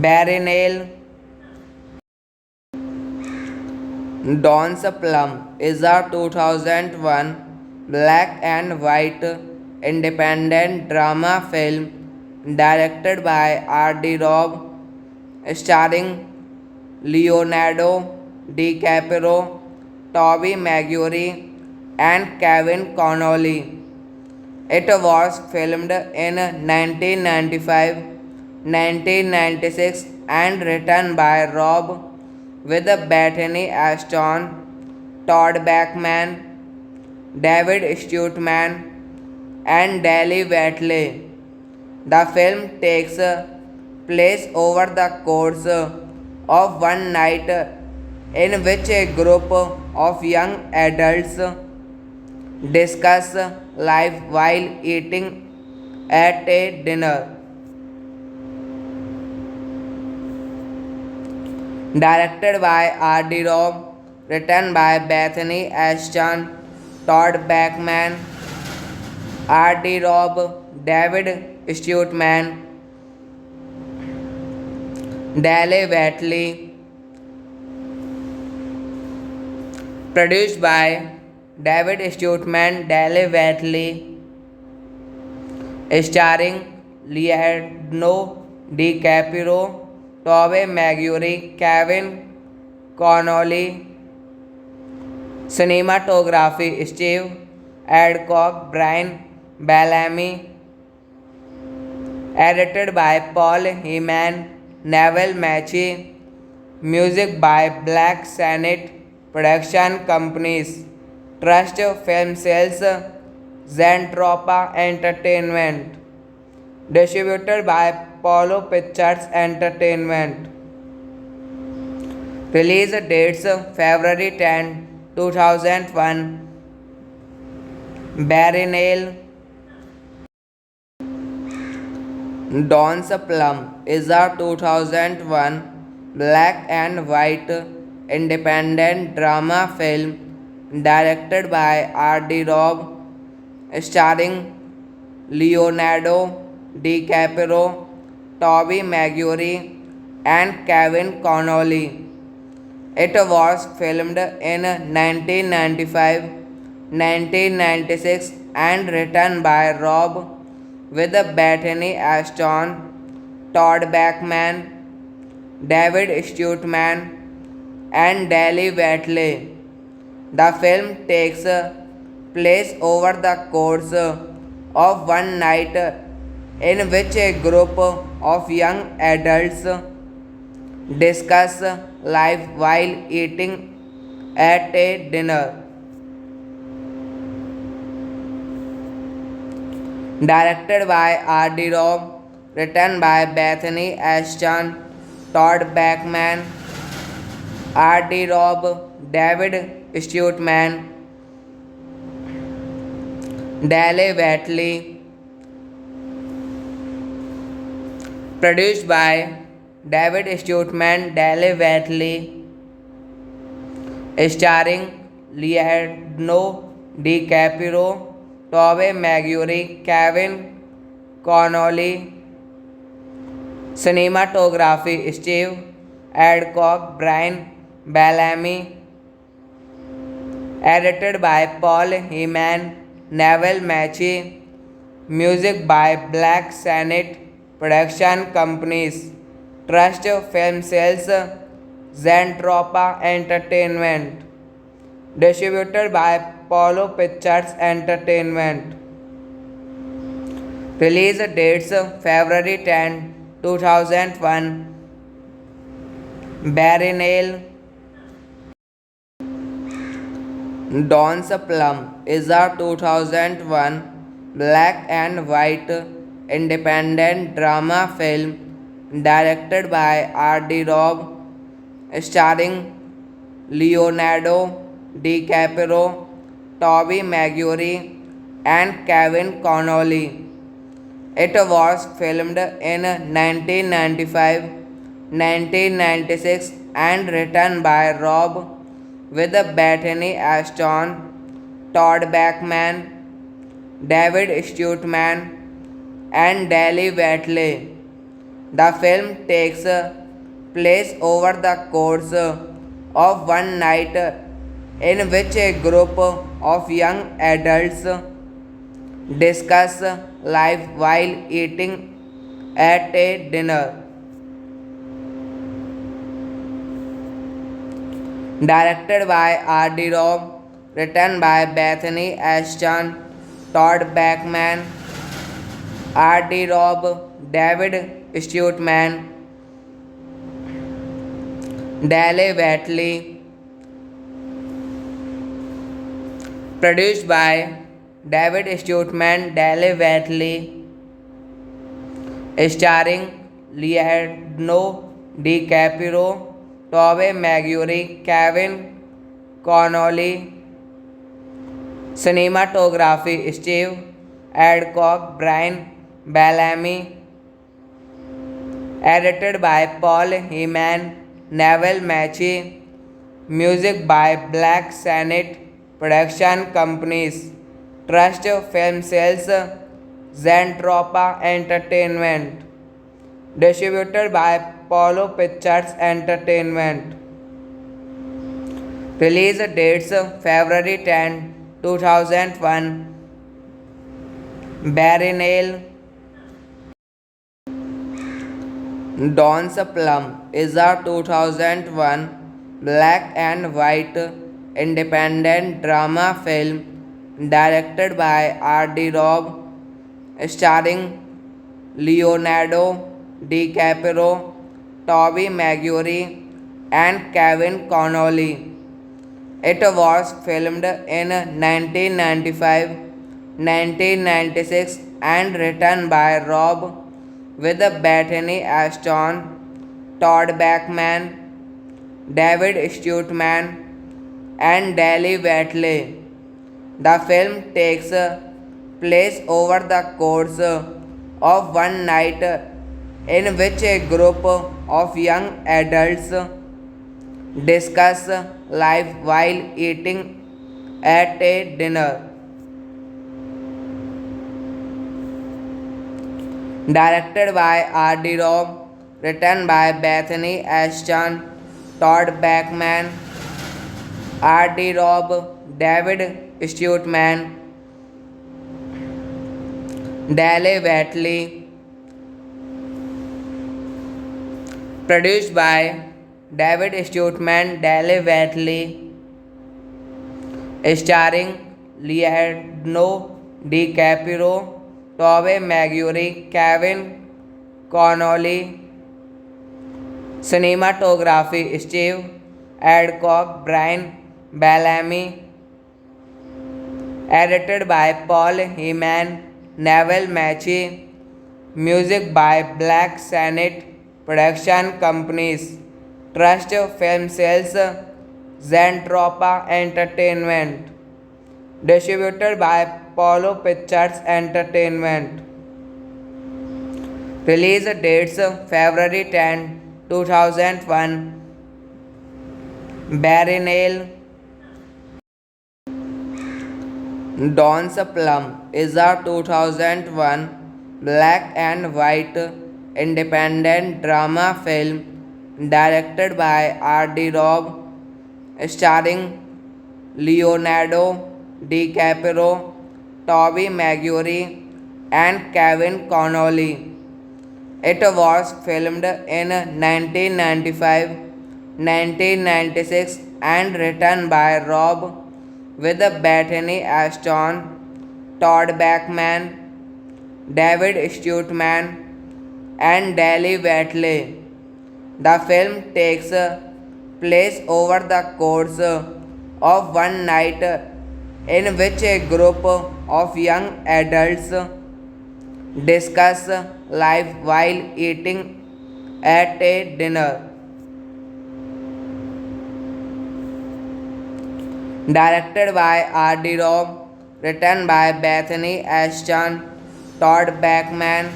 Barry Neil. Dawn's Plum is a 2001 black and white independent drama film directed by R.D. Robb, starring Leonardo DiCaprio, Tobey Maguire, and Kevin Connolly. It was filmed in 1995, 1996, and written by Robb with Bethany Ashton, Todd Bachman, David Stewart, and Dali Waitley. The film takes place over the course of one night in which a group of young adults discuss life while eating at a dinner. Directed by R.D. Robb, written by Bethany Ashton, Todd Bachman, R.D. Robb, David Stewart, Dale Waitley. Produced by David Stewart, Dale Waitley. Starring Leonardo DiCaprio, Tobey Maguire, Kevin Connolly. Cinematography Steve Adcock, Brian Bellamy. Edited by Paul Heyman, Neville Machi. Music by Black Senate. Production companies: Trust Film Sales, Zentropa Entertainment. Distributed by Apollo Pictures Entertainment. Release dates February 10, 2001. Barry Neil. Dawn's Plum is a 2001 black and white independent drama film directed by R.D. Robb, starring Leonardo DiCaprio, Tobey Maguire, and Kevin Connolly. It was filmed in 1995, 1996, and written by Robb with Bethany Ashton, Todd Bachman, David Stewart and Dale Whitley. The film takes place over the course of one night in which a group of young adults discuss life while eating at a dinner. Directed by R.D. Robb, written by Bethany Ashton, Todd Bachman, R.D. Robb, David Stewart, Dale Whitley. Produced by David Stewart, Dale Whitley. Starring Leonardo DiCaprio, Tobey Maguire, Kevin Connolly. Cinematography Steve Adcock, Brian Bellamy. Edited by Paul Heman, Neville Machi. Music by Black Senate Production Companies, Trust Film Sales, Zentropa Entertainment. Distributed by Polo Pictures Entertainment. Release dates February 10, 2001. Barry Dawn's Plum is a 2001 black and white independent drama film directed by R.D. Robb, starring Leonardo DiCaprio, Tobey Maguire, and Kevin Connolly. It was filmed in 1995, 1996, and written by Robb with Bethany Ashton, Todd Bachman, David Stewart, and Dale Whitley. The film takes place over the course of one night in which a group of young adults discuss life while eating at a dinner. Directed by R.D. Robb, written by Bethany Ashton, Todd Bachman, R.D. Robb, David Stewart, Dale Whitley. Produced by David Stewart, Dale Whitley. Starring Leonardo DiCaprio, Tobey Maguire, Kevin Connolly. Cinematography Steve Adcock, Brian Bellamy. Edited by Paul Heman, Neville Machi. Music by Black Senate Production Companies, Trust Film Sales, Zentropa Entertainment. Distributed by Polo Pictures Entertainment. Release dates February 10, 2001. Barry Dawn's Plum is a 2001 black and white independent drama film directed by R.D. Robb, starring Leonardo DiCaprio, Tobey Maguire, and Kevin Connolly. It was filmed in 1995, 1996, and written by Robb with Bethany Ashton, Todd Bachman, David Stewart, and Dale Whitley. The film takes place over the course of one night in which a group of young adults discuss life while eating at a dinner. Directed by R.D. Robb, written by Bethany Ashton, Todd Bachman, R.D. Robb, David Stewart, Dale Whatley. Produced by David Stuteman, Dale Whatley. Starring Leonardo DiCaprio, Tobey Maguire, Kevin Connolly. Cinematography Steve Adcock, Brian Bellamy. Edited by Paul Heyman, Neville Machi. Music by Black Senate. Production companies Trust Film Sales, Zentropa Entertainment. Distributed by Polo Pictures Entertainment. Release dates February 10, 2001. Barry Dawn's Plum is a 2001 black and white independent drama film directed by R.D. Robb, starring Leonardo DiCaprio, Tobey Maguire, and Kevin Connolly. It was filmed in 1995, 1996, and written by Robb with Bethany Ashton, Todd Bachman, David Stuteman, and Dale Whatley. The film takes place over the course of one night in which a group of young adults discuss life while eating at a dinner. Directed by R.D. Robb, written by Bethany Ashton, Todd Bachman,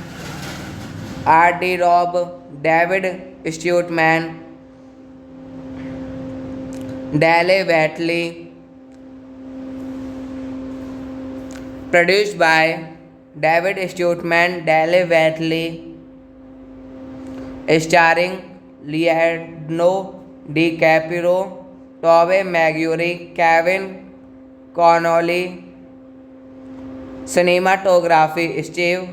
R.D. Robb, David Stuteman, Dale Whatley. Produced by David Stuteman, Dale Whatley. Starring Leonardo DiCaprio, Tobey Maguire, Kevin Connolly. Cinematography Steve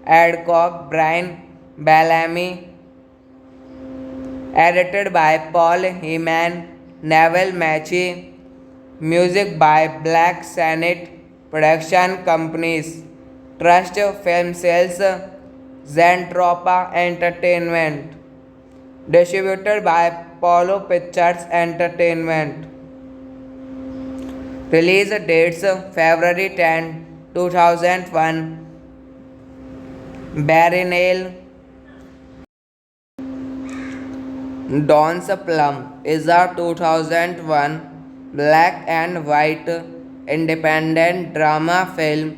Adcock, Brian Bellamy. Edited by Paul Heyman, Neville Machi. Music by Black Senate. Production companies Trust Film Sales, Zentropa Entertainment. Distributed by Polo Pictures Entertainment. Release dates February 10, 2001. Barry Dawn's Plum is a 2001 black and white independent drama film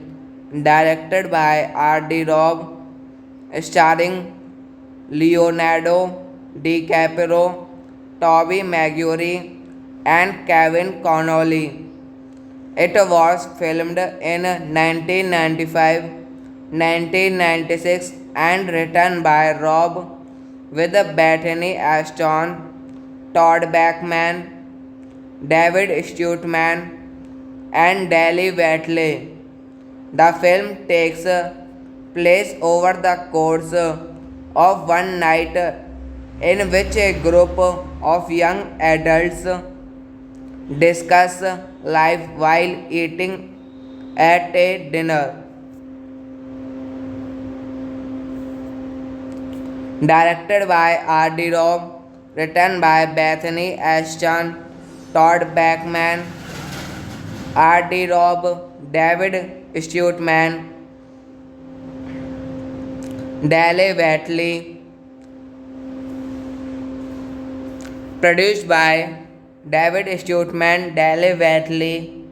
directed by R.D. Robb, starring Leonardo DiCaprio, Tobey Maguire, and Kevin Connolly. It was filmed in 1995, 1996, and written by Robb with Bethany Ashton, Todd Bachman, David Stuteman, and Dale Whatley. The film takes place over the course of one night in which a group of young adults discuss life while eating at a dinner. Directed by R.D. Robb, written by Bethany Ashton, Todd Bachman, R.D. Robb, David Stuteman, Dale Whatley. Produced by David Stuteman, Dale Whatley.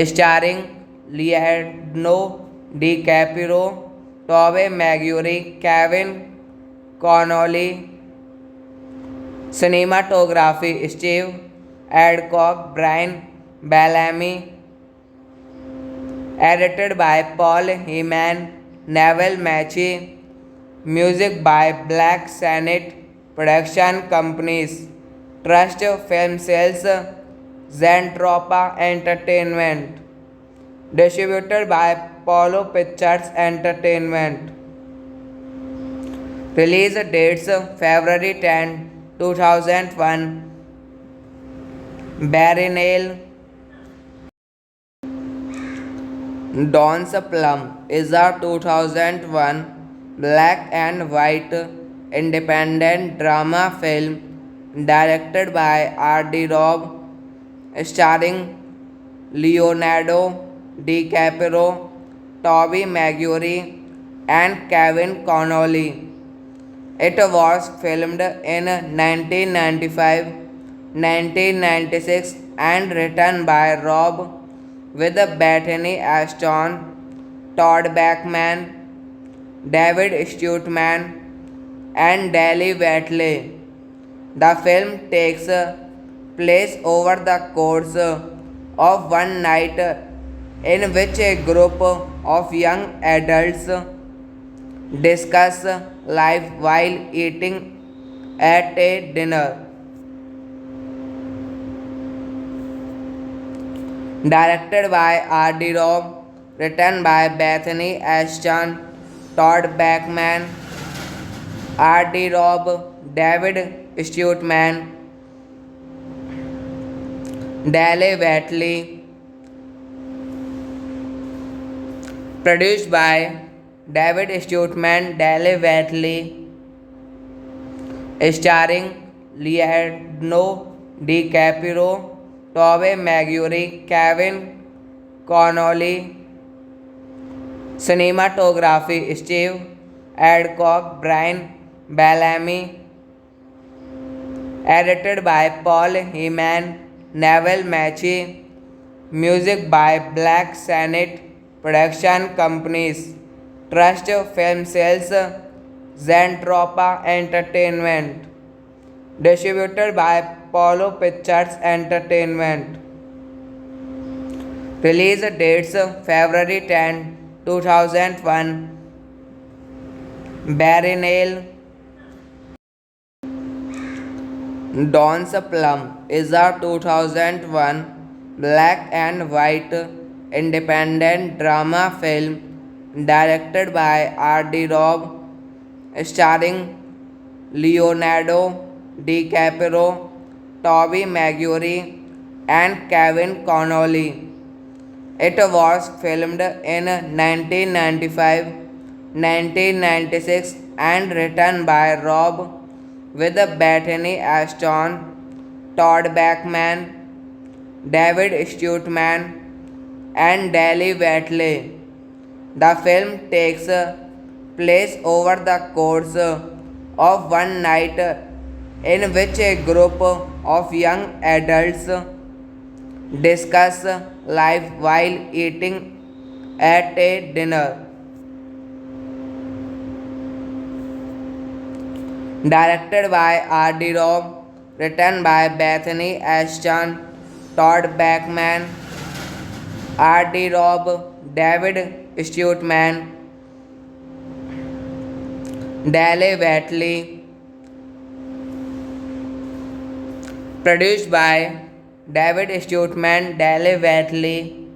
Starring Leonardo DiCaprio, Tobey Maguire, Kevin Connolly. Cinematography Steve Adcock, Brian Bellamy. Edited by Paul Heyman, Neville Machi. Music by Black Senate. Production companies Trust Film Sales, Zentropa Entertainment. Distributed by Apollo Pictures Entertainment. Release dates February 10, 2001. Barry Neil. Dawn's Plum is a 2001 black and white independent drama film directed by R.D. Robb, starring Leonardo DiCaprio, Tobey Maguire, and Kevin Connolly. It was filmed in 1995, 1996, and written by Robb with Bethany Ashton, Todd Bachman, David Stewart, and Dale Whitley. The film takes place over the course of one night in which a group of young adults discuss life while eating at a dinner. Directed by R.D. Robb, written by Bethany Ashton, Todd Bachman, R.D. Robb, David Stewart, Dale Whitley. Produced by David Stewart, Dale Whitley, starring Leonardo DiCaprio, Tobey Maguire, Kevin Connolly. Cinematography Steve Adcock, Brian Bellamy. Edited by Paul Heman, Neville Machi. Music by Black Senate Production Companies. Trust Film Sales, Zentropa Entertainment. Distributed by Apollo Pictures Entertainment. Release dates February 10, 2001. Barry Neil. Dawn's Plum is a 2001 black and white independent drama film directed by R.D. Robb, starring Leonardo DiCaprio, Tobey Maguire, and Kevin Connolly. It was filmed in 1995, 1996, and written by Robb with Bethany Ashton, Todd Bachman, David Stewart, and Dale Whitley. The film takes place over the course of one night in which a group of young adults discuss life while eating at a dinner. Directed by R.D. Robb, written by Bethany Ashton, Todd Bachman, R.D. Robb, David Stewart, Dale Whitley. Produced by David Stewart, Dale Whitley,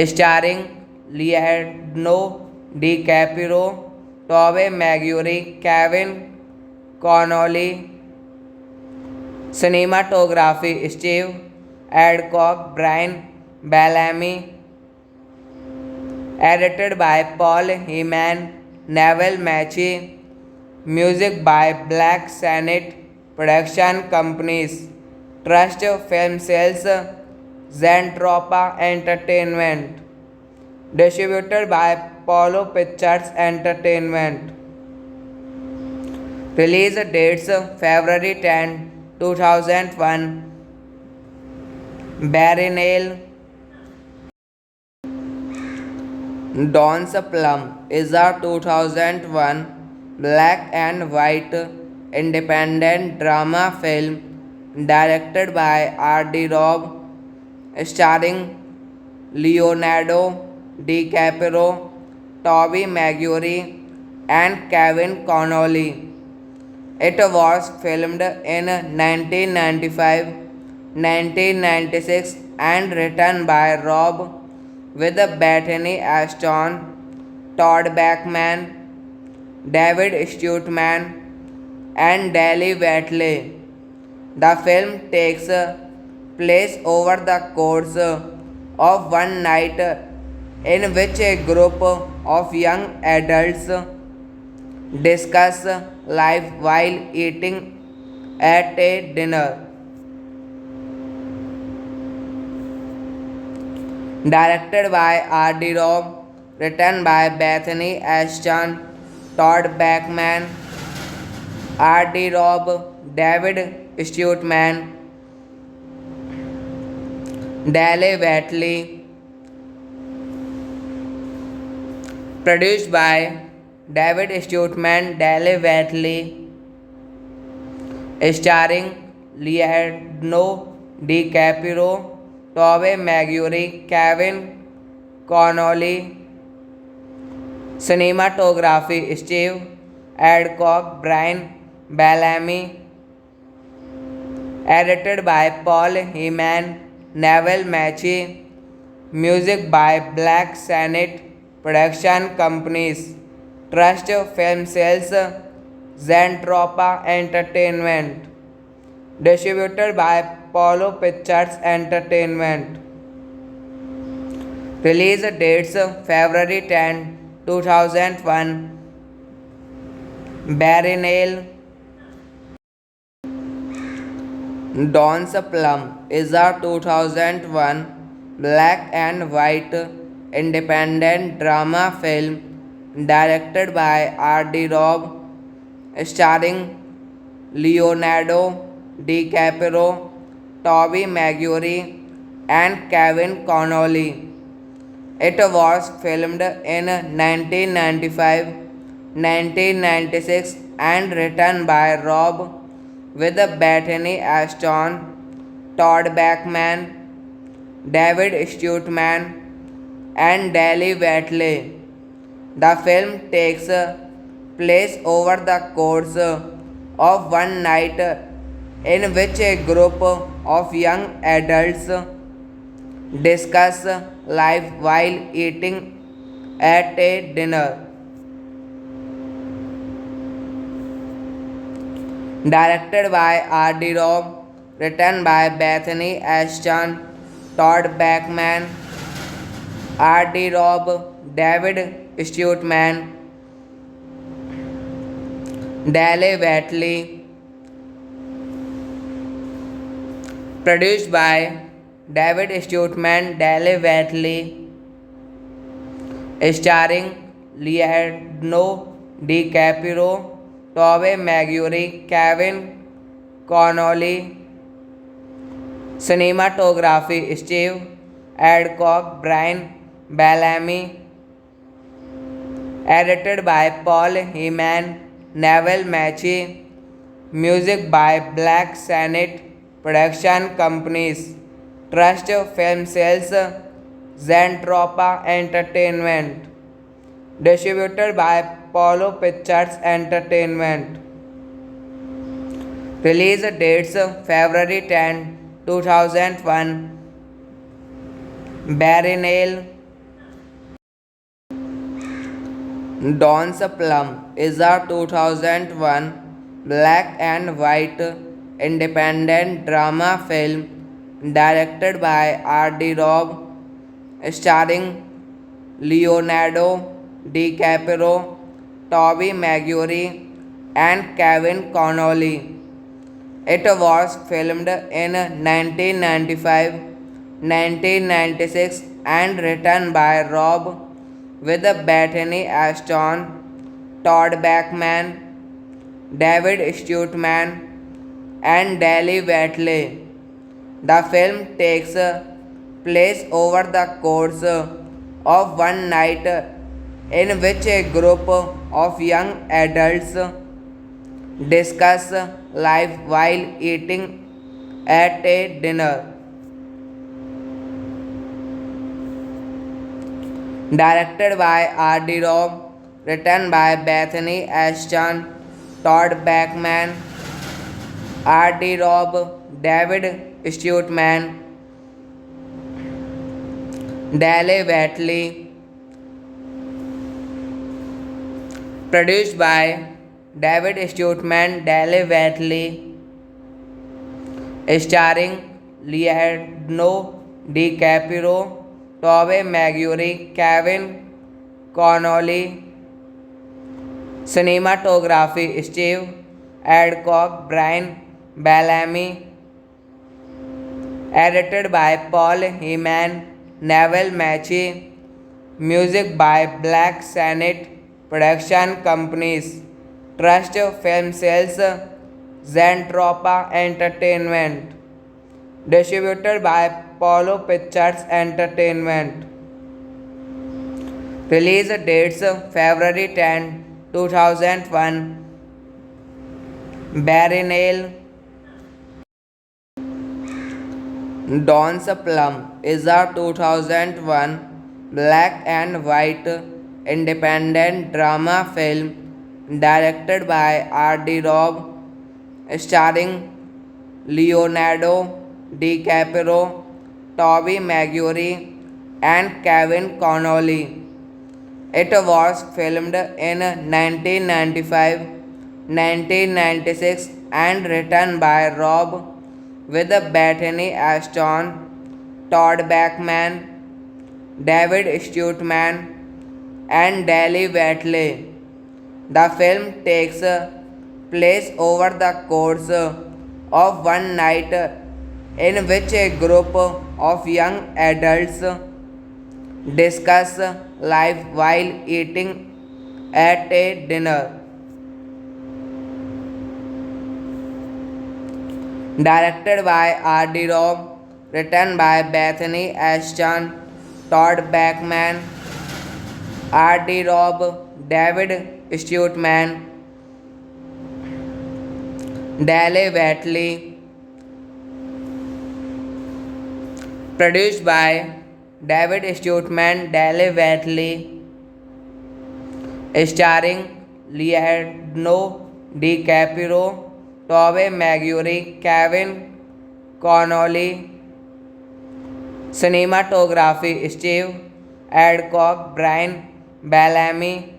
starring Leonardo DiCaprio, Tobey Maguire, Kevin Connolly. Cinematography Steve Adcock, Brian Bellamy. Edited by Paul Heman, Neville Machi. Music by Black Senate Production Companies. Trust Film Sales, Zentropa Entertainment. Distributed by Apollo Pictures Entertainment. Release dates February 10, 2001. Barry Neil. Dawn's Plum is a 2001 black and white independent drama film directed by R.D. Robb, starring Leonardo DiCaprio, Tobey Maguire, and Kevin Connolly. It was filmed in 1995, 1996, and written by Robb with Bethany Ashton, Todd Bachman, David Stewart, and Dali Whatley. The film takes place over the course of one night in which a group of young adults discuss life while eating at a dinner. Directed by R.D. Robb, written by Bethany Ashton, Todd Bachman, R.D. Robb, David Stewart, Dale Whatley. Produced by David Stewart, Dale Whatley. Starring Leonardo DiCaprio, Tobey Maguire, Kevin Connolly. Cinematography Steve Adcock, Brian Bellamy. Edited by Paul Heyman, Neville Machi. Music by Black Senate. Production companies Trust Film Sales, Zentropa Entertainment. Distributed by Polo Pictures Entertainment. Release dates February 10, 2001. Barry Dawn's Plum is a 2001 black and white independent drama film directed by R.D. Robb, starring Leonardo DiCaprio, Tobey Maguire, and Kevin Connolly. It was filmed in 1995, 1996, and written by Robb with Bethany Ashton, Todd Bachman, David Stewart, and Dali Whatley. The film takes place over the course of one night in which a group of young adults discuss life while eating at a dinner. Directed by R.D. Robb, written by Bethany Ashton, Todd Bachman, R.D. Robb, David Stewart, Dale Whatley. Produced by David Stewart, Dale Whatley. Starring Leonardo DiCaprio, Tobey Maguire, Kevin Connolly. Cinematography Steve Adcock, Brian Bellamy. Edited by Paul Heyman, Neville Machi. Music by Black Senate. Production companies Trust Film Sales, Zentropa Entertainment. Distributed by Polo Pictures Entertainment. Release dates February 10, 2001. Barry Dawn's Plum is a 2001 black and white independent drama film directed by R.D. Robb, starring Leonardo DiCaprio, Tobey Maguire, and Kevin Connolly. It was filmed in 1995, 1996, and written by Robb with Bethany Ashton, Todd Bachman, David Stewart, and Dali Whatley. The film takes place over the course of one night in which a group of young adults discuss life while eating at a dinner. Directed by R.D. Robb, written by Bethany Ashton, Todd Bachman, R.D. Robb, David Stewart, Dale Watley. Produced by David Stuteman, Dale Watley. Starring Leonardo DiCaprio, Tobey Maguire, Kevin Connolly. Cinematography Steve Adcock, Brian Bellamy. Edited by Paul Heyman, Neville Mackey. Music by Black Senate. Production companies Trust Film Sales, Zentropa Entertainment. Distributed by Polo Pictures Entertainment. Release dates February 10, 2001. Barry Dawn's Plum is a 2001 black and white independent drama film directed by R.D. Robb, starring Leonardo DiCaprio, Tobey Maguire, and Kevin Connolly. It was filmed in 1995, 1996, and written by Robb with Bethany Ashton, Todd Bachman, David Stuteman, and Dale Watley. The film takes place over the course of one night in which a group of young adults discuss life while eating at a dinner. Directed by R.D. Robb, written by Bethany Ashton, Todd Bachman, R.D. Robb, David Stuteman, Dale Watley. Produced by David Stuteman, Dale Watley. Starring Leonardo DiCaprio, Tobey Maguire, Kevin Connolly. Cinematography Steve Adcock, Brian Bellamy.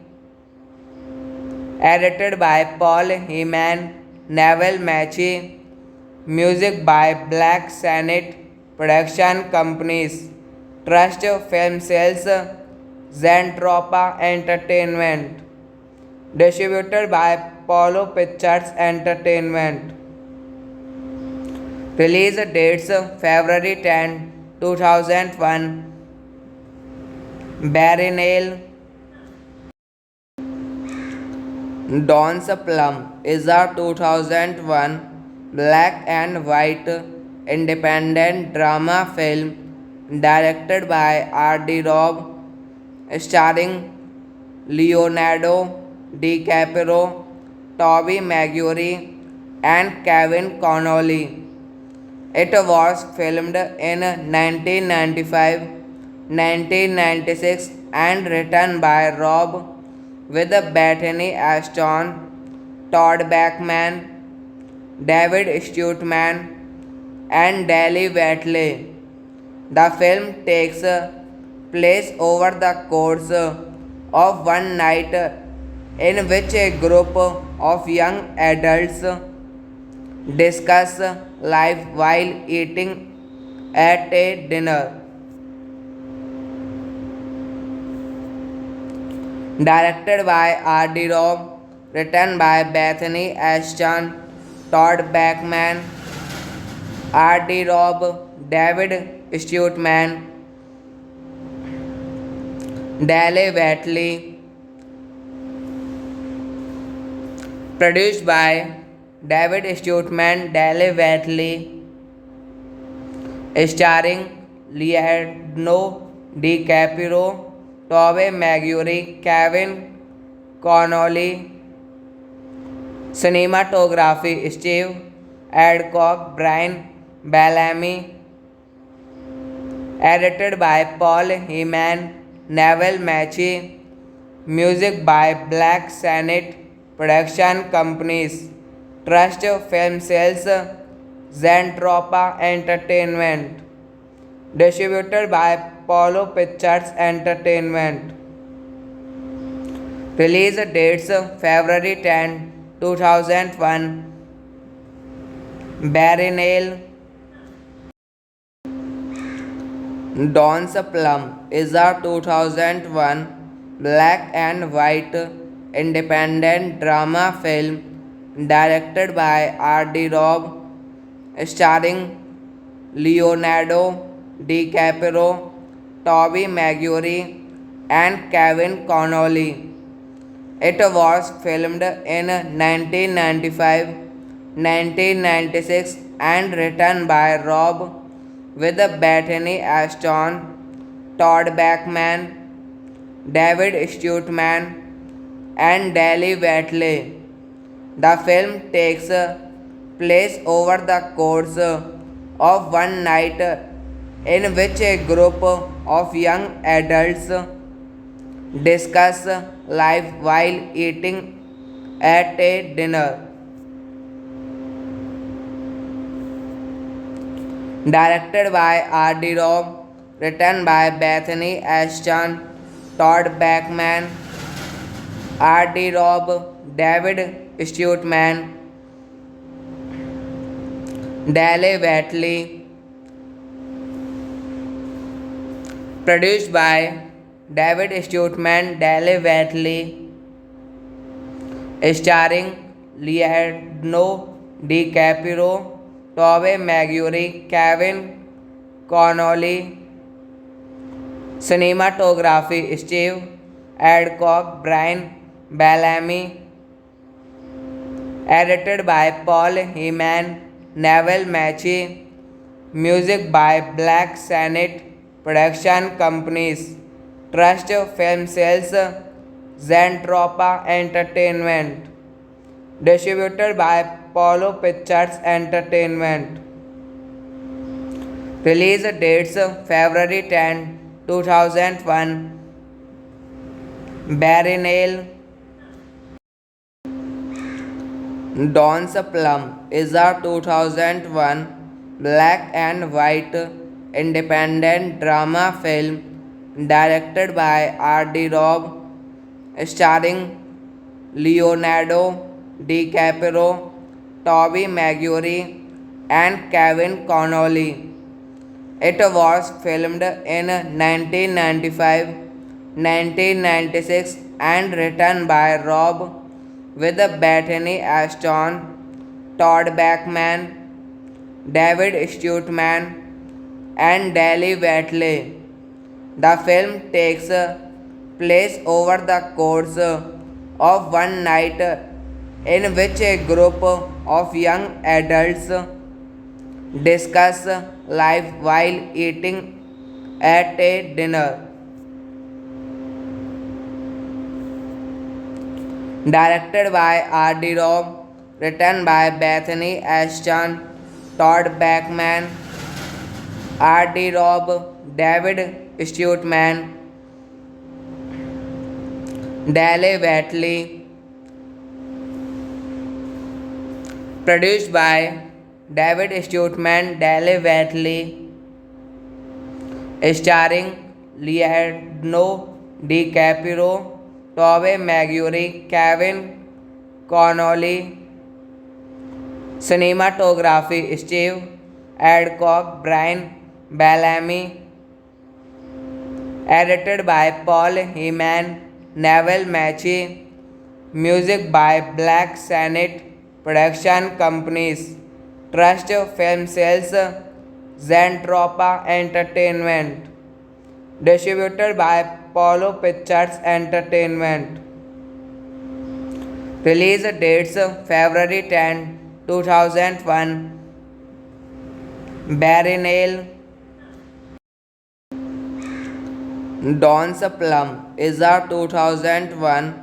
Edited by Paul Heyman, Neville Mackey. Music by Black Senate. Production companies Trust Film Sales, Zentropa Entertainment. Distributed by Polo Pictures Entertainment. Release dates February 10, 2001. Barry Dawn's Plum is a 2001 black and white independent drama film directed by R.D. Robb, starring Leonardo DiCaprio, Tobey Maguire, and Kevin Connolly. It was filmed in 1995, 1996, and written by Robb with Bethany Ashton, Todd Bachman, David Stuteman, and Dale Watley. The film takes place over the course of one night in which a group of young adults discuss life while eating at a dinner. Directed by R.D. Robb, written by Bethany Ashton, Todd Bachman, R.D. Robb, David Stuteman, Dale Watley. Produced by David Stuteman, Dale Watley. Starring Leonardo DiCaprio, Tobey Maguire, Kevin Connolly. Cinematography Steve Adcock, Brian Bellamy. Edited by Paul Heyman, Neville Mackey. Music by Black Senate. Production companies Trust Film Sales, Zentropa Entertainment. Distributed by Apollo Pictures Entertainment. Release dates February 10, 2001. Barry Dawn's Plum is a 2001 black and white independent drama film directed by R.D. Robb, starring Leonardo DiCaprio, Tobey Maguire, and Kevin Connolly. It was filmed in 1995, 1996, and written by Robb with Bethany Ashton, Todd Bachman, David Stewart, and Dali Whatley. The film takes place over the course of one night in which a group of young adults discuss life while eating at a dinner. Directed by R.D. Robb, written by Bethany Ashton, Todd Bachman, R.D. Robb, David Stewart, Dale Whatley. Produced by David Stewart, Dale Whatley. Starring Leonardo DiCaprio, Tobey Maguire, Kevin Connolly. Cinematography Steve Adcock, Brian Bellamy. Edited by Paul Heyman, Neville Machi. Music by Black Senate. Production companies: Trust Film Sales, Zentropa Entertainment. Distributed by Apollo Pictures Entertainment. Release dates February 10, 2001. Barry Dawn's Plum is a 2001 black and white independent drama film directed by R.D. Robb, starring Leonardo DiCaprio, Tobey Maguire, and Kevin Connolly. It was filmed in 1995, 1996, and written by Robb with Bethany Ashton, Todd Bachman, David Stewart, and Dali Whatley. The film takes place over the course of one night in which a group of young adults discuss life while eating at a dinner. Directed by R.D. Robb, written by Bethany Ashton, Todd Bachman, R.D. Robb, David Stewart, Dale Whatley. Produced by David Stewart, Dale Whatley. Starring Leonardo DiCaprio, Tobey Maguire, Kevin Connolly. Cinematography Steve Adcock, Brian Bellamy. Edited by Paul Heyman, Neville Machi. Music by Black Senate. Production companies: Trust Film Sales, Zentropa Entertainment. Distributed by Apollo Pictures Entertainment. Release dates February 10, 2001. Barry Dawn's Plum is a 2001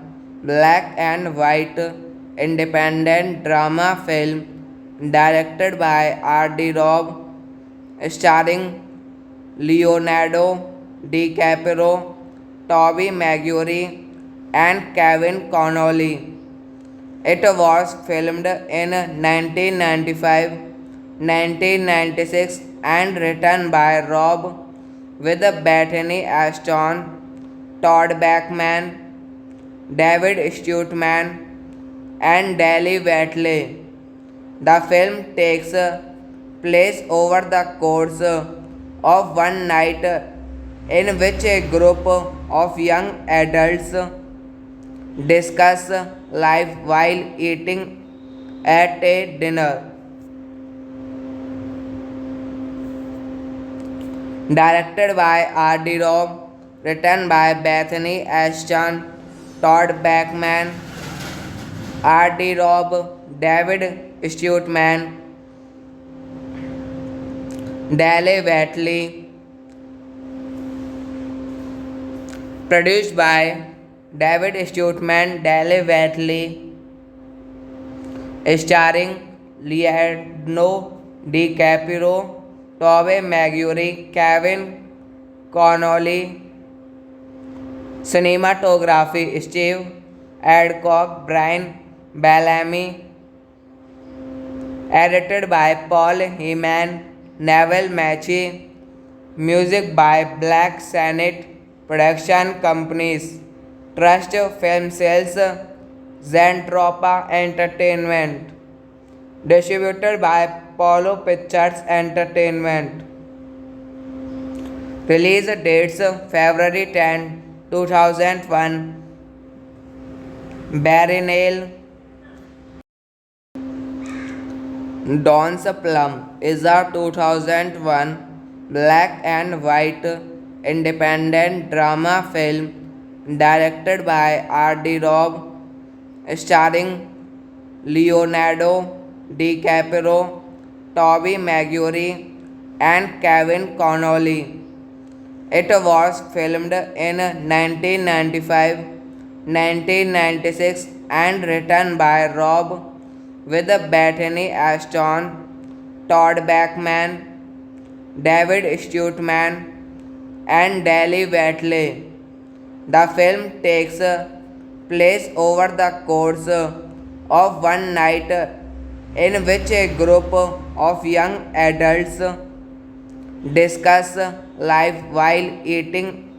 black and white independent drama film directed by R.D. Robb, starring Leonardo DiCaprio, Tobey Maguire, and Kevin Connolly. It was filmed in 1995, 1996, and written by Robb with Bethany Ashton, Todd Bachman, David Stewart-man, and Dali Whatley. The film takes place over the course of one night in which a group of young adults discuss life while eating at a dinner. Directed by R.D. Robb, written by Bethany Ashton, Todd Bachman, R.D. Robb, David Stewart-man, Dale Whatley. Produced by David Stewart-man, Dale Whatley. Starring Leonardo DiCaprio, Tobey Maguire, Kevin Connolly. Cinematography Steve Adcock, Brian Bellamy. Edited by Paul Heyman, Neville Machi. Music by Black Senate Production Companies, Trust Film Sales, Zentropa Entertainment. Distributed by Polo Pictures Entertainment. Release dates February 10, 2001. Barry Neal. Dawn's Plum is a 2001 black and white independent drama film directed by R.D. Robb, starring Leonardo DiCaprio, Tobey Maguire, and Kevin Connolly. It was filmed in 1995, 1996, and written by Robb with Bethany Ashton, Todd Bachman, David Stewart-man, and Dali Whatley. The film takes place over the course of one night in which a group of young adults discuss life while eating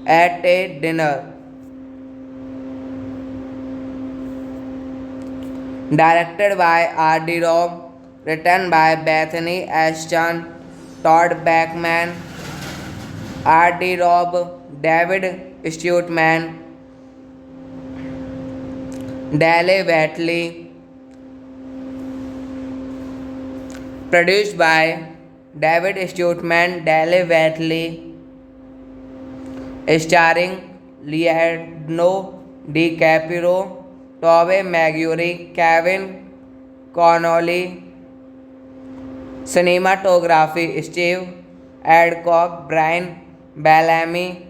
at a dinner. Directed by R.D. Robb, written by Bethany Ashton, Todd Bachman, R.D. Robb, David Stewart-man, Dale Whatley. Produced by David Stewart-man, Dale Whatley. Starring Leonardo DiCaprio, Tobey Maguire, Kevin Connolly. Cinematography Steve Adcock, Brian Bellamy.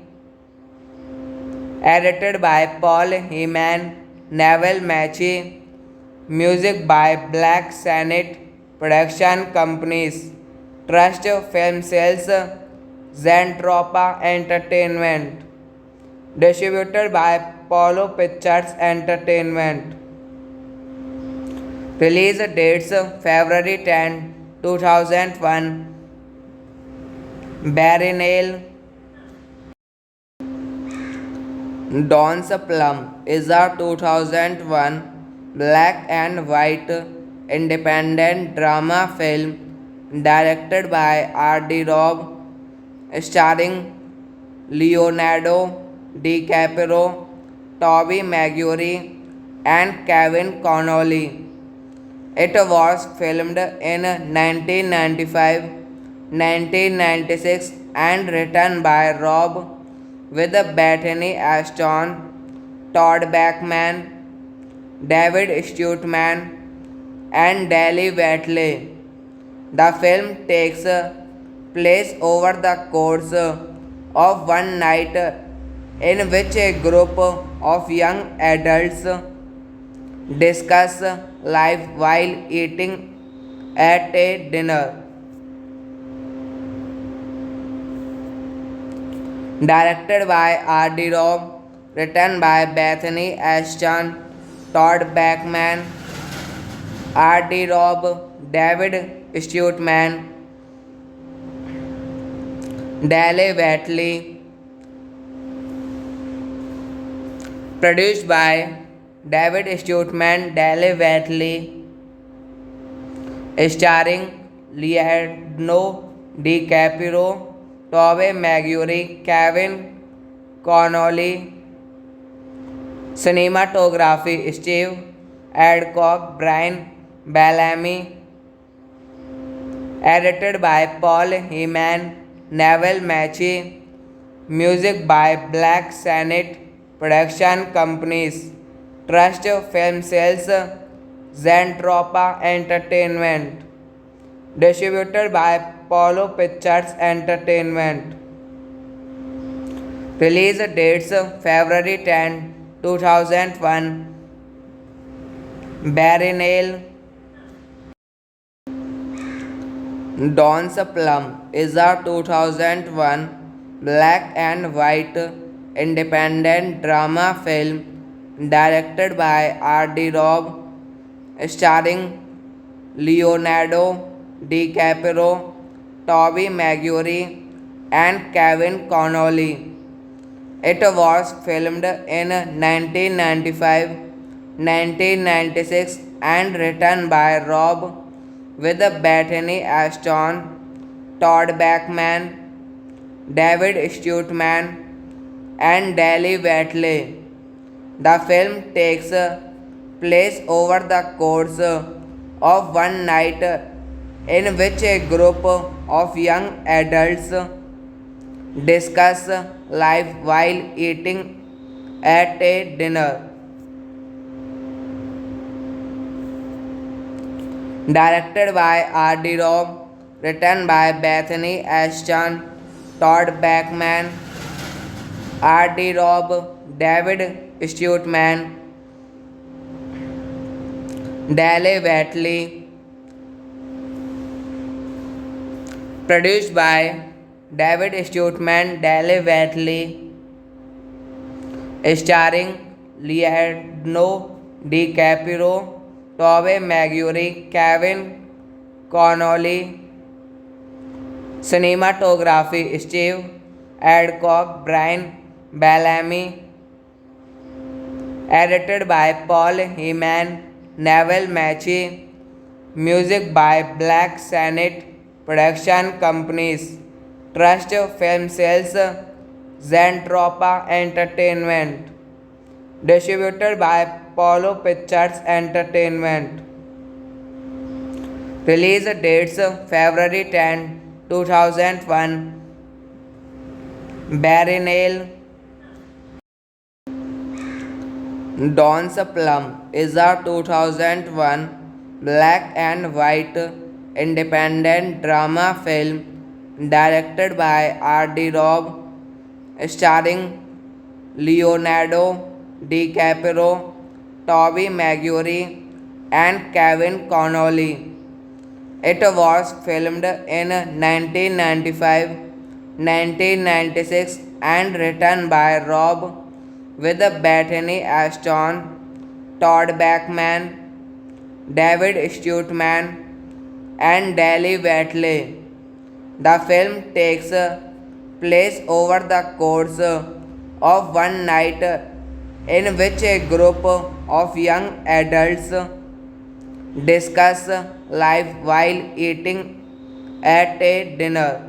Edited by Paul Heyman, Neville Machi. Music by Black Senate Production Companies, Trust Film Sales, Zentropa Entertainment. Distributed by Polo Pictures Entertainment. Release dates February 10, 2001. Barry Neal. Dawn's Plum is a 2001 black and white independent drama film directed by R.D. Robb, starring Leonardo DiCaprio, Tobey Maguire, and Kevin Connolly. It was filmed in 1995, 1996, and written by Robb with Bethany Ashton, Todd Bachman, David Stewart-man, and Dali Whatley. The film takes place over the course of one night in which a group of young adults discuss life while eating at a dinner. Directed by R.D. Robb, written by Bethany Ashton, Todd Bachman, R.D. Robb, David Stewart-man, Dale Watley. Produced by David Stuteman, Dale Watley. Starring Leonardo DiCaprio, Tobey Maguire, Kevin Connolly. Cinematography Steve Adcock, Brian Bellamy. Edited by Paul Heman, Neville Machi. Music by Black Senate Production Companies. Trust Film Sales, Zentropa Entertainment. Distributed by Polo Pictures Entertainment. Release dates February 10, 2001. Barry Dawn's Plum is a 2001 black and white independent drama film directed by R.D. Robb, starring Leonardo DiCaprio, Tobey Maguire, and Kevin Connolly. It was filmed in 1995, 1996, and written by Robb with Bethany Ashton, Todd Bachman, David Stuteman, and Dale Watley. The film takes place over the course of one night in which a group of young adults discuss life while eating at a dinner. Directed by R.D. Robb, written by Bethany Ashton, Todd Bachman, R.D. Robb, David Stuteman, Dale Watley. Produced by David Stuteman, Dale Watley. Starring Leonardo DiCaprio, Tobey Maguire, Kevin Connolly. Cinematography Steve Adcock, Brian Bellamy. Edited by Paul Heman, Neville Machi. Music by Black Senate Production Companies. Trust Film Sales, Zentropa Entertainment. Distributed by Polo Pictures Entertainment. Release dates February 10, 2001. Barry Dawn's Plum is a 2001 black and white independent drama film directed by R.D. Robb, starring Leonardo DiCaprio, Tobey Maguire, and Kevin Connolly. It was filmed in 1995, 1996, and written by Robb with Bethany Ashton, Todd Bachman, David Stuteman, and Dale Watley. The film takes place over the course of one night in which a group of young adults discuss life while eating at a dinner.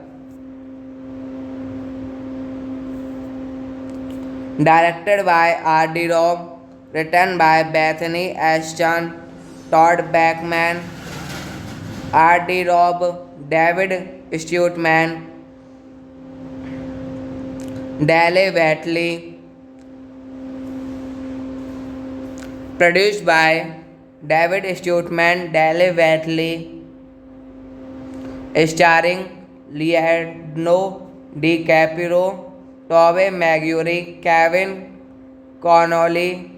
Directed by R.D. Robb, written by Bethany Ashton, Todd Bachman, R.D. Robb, David Stuteman, Dale Watley. Produced by David Stuteman, Dale Watley. Starring Leonardo DiCaprio, Tobey Maguire, Kevin Connolly.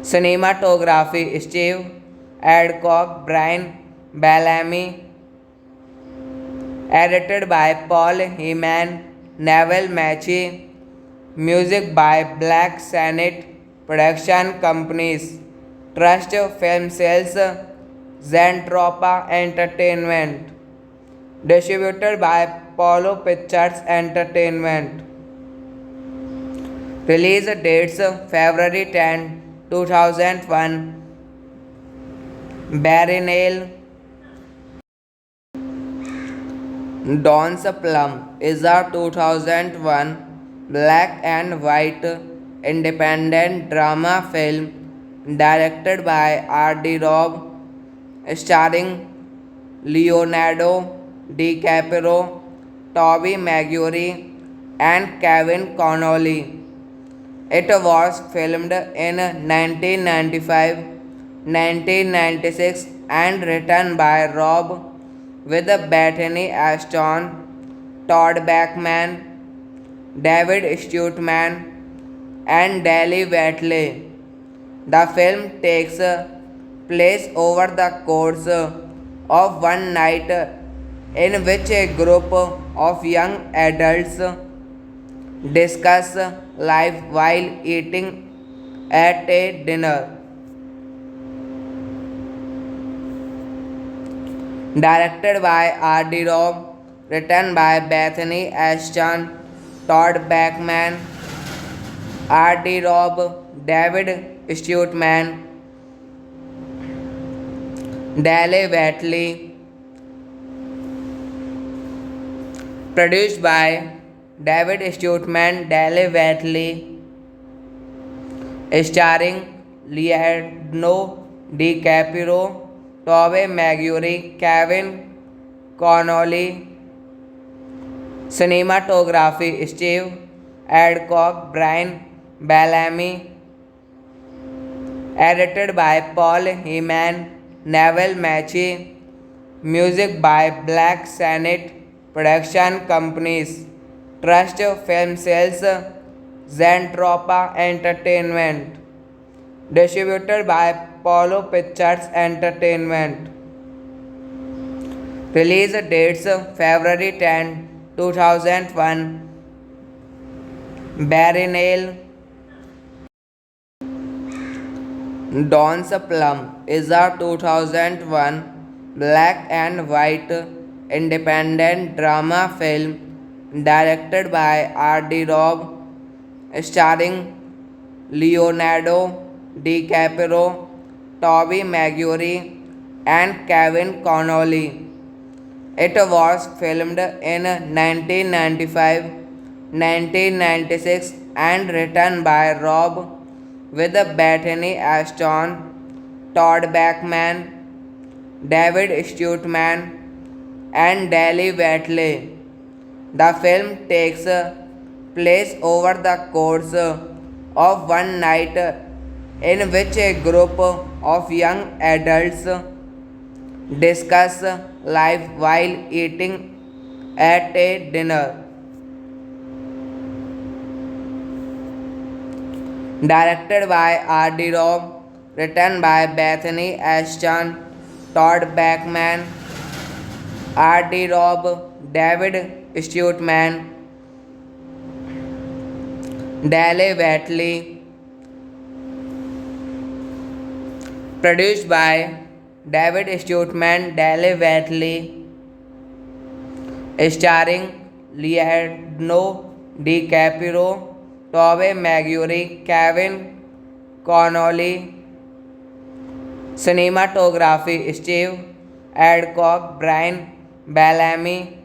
Cinematography Steve Adcock, Brian Bellamy. Edited by Paul Heman, Neville Machi. Music by Black Senate Production Companies. Trust Film Sales, Zentropa Entertainment. Distributed by Apollo Pictures Entertainment. Release dates February 10, 2001. Barry Neil. Dawn's Plum is a 2001 black and white independent drama film directed by R.D. Robb, starring Leonardo DiCaprio, Tobey Maguire, and Kevin Connolly. It was filmed in 1995, 1996, and written by Robb with Bethany Ashton, Todd Bachman, David Stewart, and Dale Whitley. The film takes place over the course of one night in which a group of young adults discuss life while eating at a dinner. Directed by R.D. Robb, written by Bethany Ashton, Todd Bachman, R.D. Robb, David Stewart, Dale Whitley. Produced by David Stewart, Dale Whitley, starring Leonardo DiCaprio, Tobey Maguire, Kevin Connolly. Cinematography Steve Adcock, Brian Bellamy. Edited by Paul Heyman, Neville Mackey. Music by Black Senate Production Companies, Trust Film Sales, Zentropa Entertainment. Distributed by Apollo Pictures Entertainment. Release dates February 10, 2001. Barry Neil. Dawn's Plum is a 2001 black and white independent drama film directed by R.D. Robb, starring Leonardo DiCaprio, Tobey Maguire, and Kevin Connolly. It was filmed in 1995, 1996, and written by Robb with Bethany Ashton, Todd Bachman, David Stewart, and Dale Whitley. The film takes place over the course of one night in which a group of young adults discuss life while eating at a dinner. Directed by R.D. Robb, written by Bethany Ashton, Todd Bachman, R.D. Robb, David Stewart, Dale Whitley. Produced by David Stewart, Dale Whitley, starring Leonardo DiCaprio, Tobey Maguire, Kevin Connolly. Cinematography Steve Adcock, Brian Bellamy.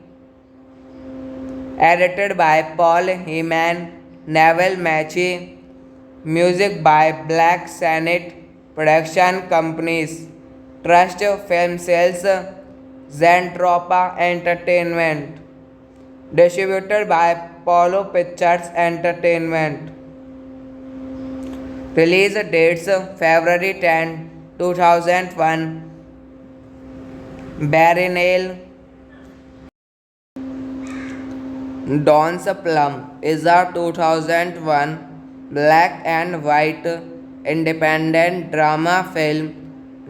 Edited by Paul Heyman, Neville Mackey. Music by Black Senate Production Companies, Trust Film Sales, Zentropa Entertainment. Distributed by Apollo Pictures Entertainment. Release dates February 10, 2001. Barry Neil. Dawn's Plum is a 2001 black and white independent drama film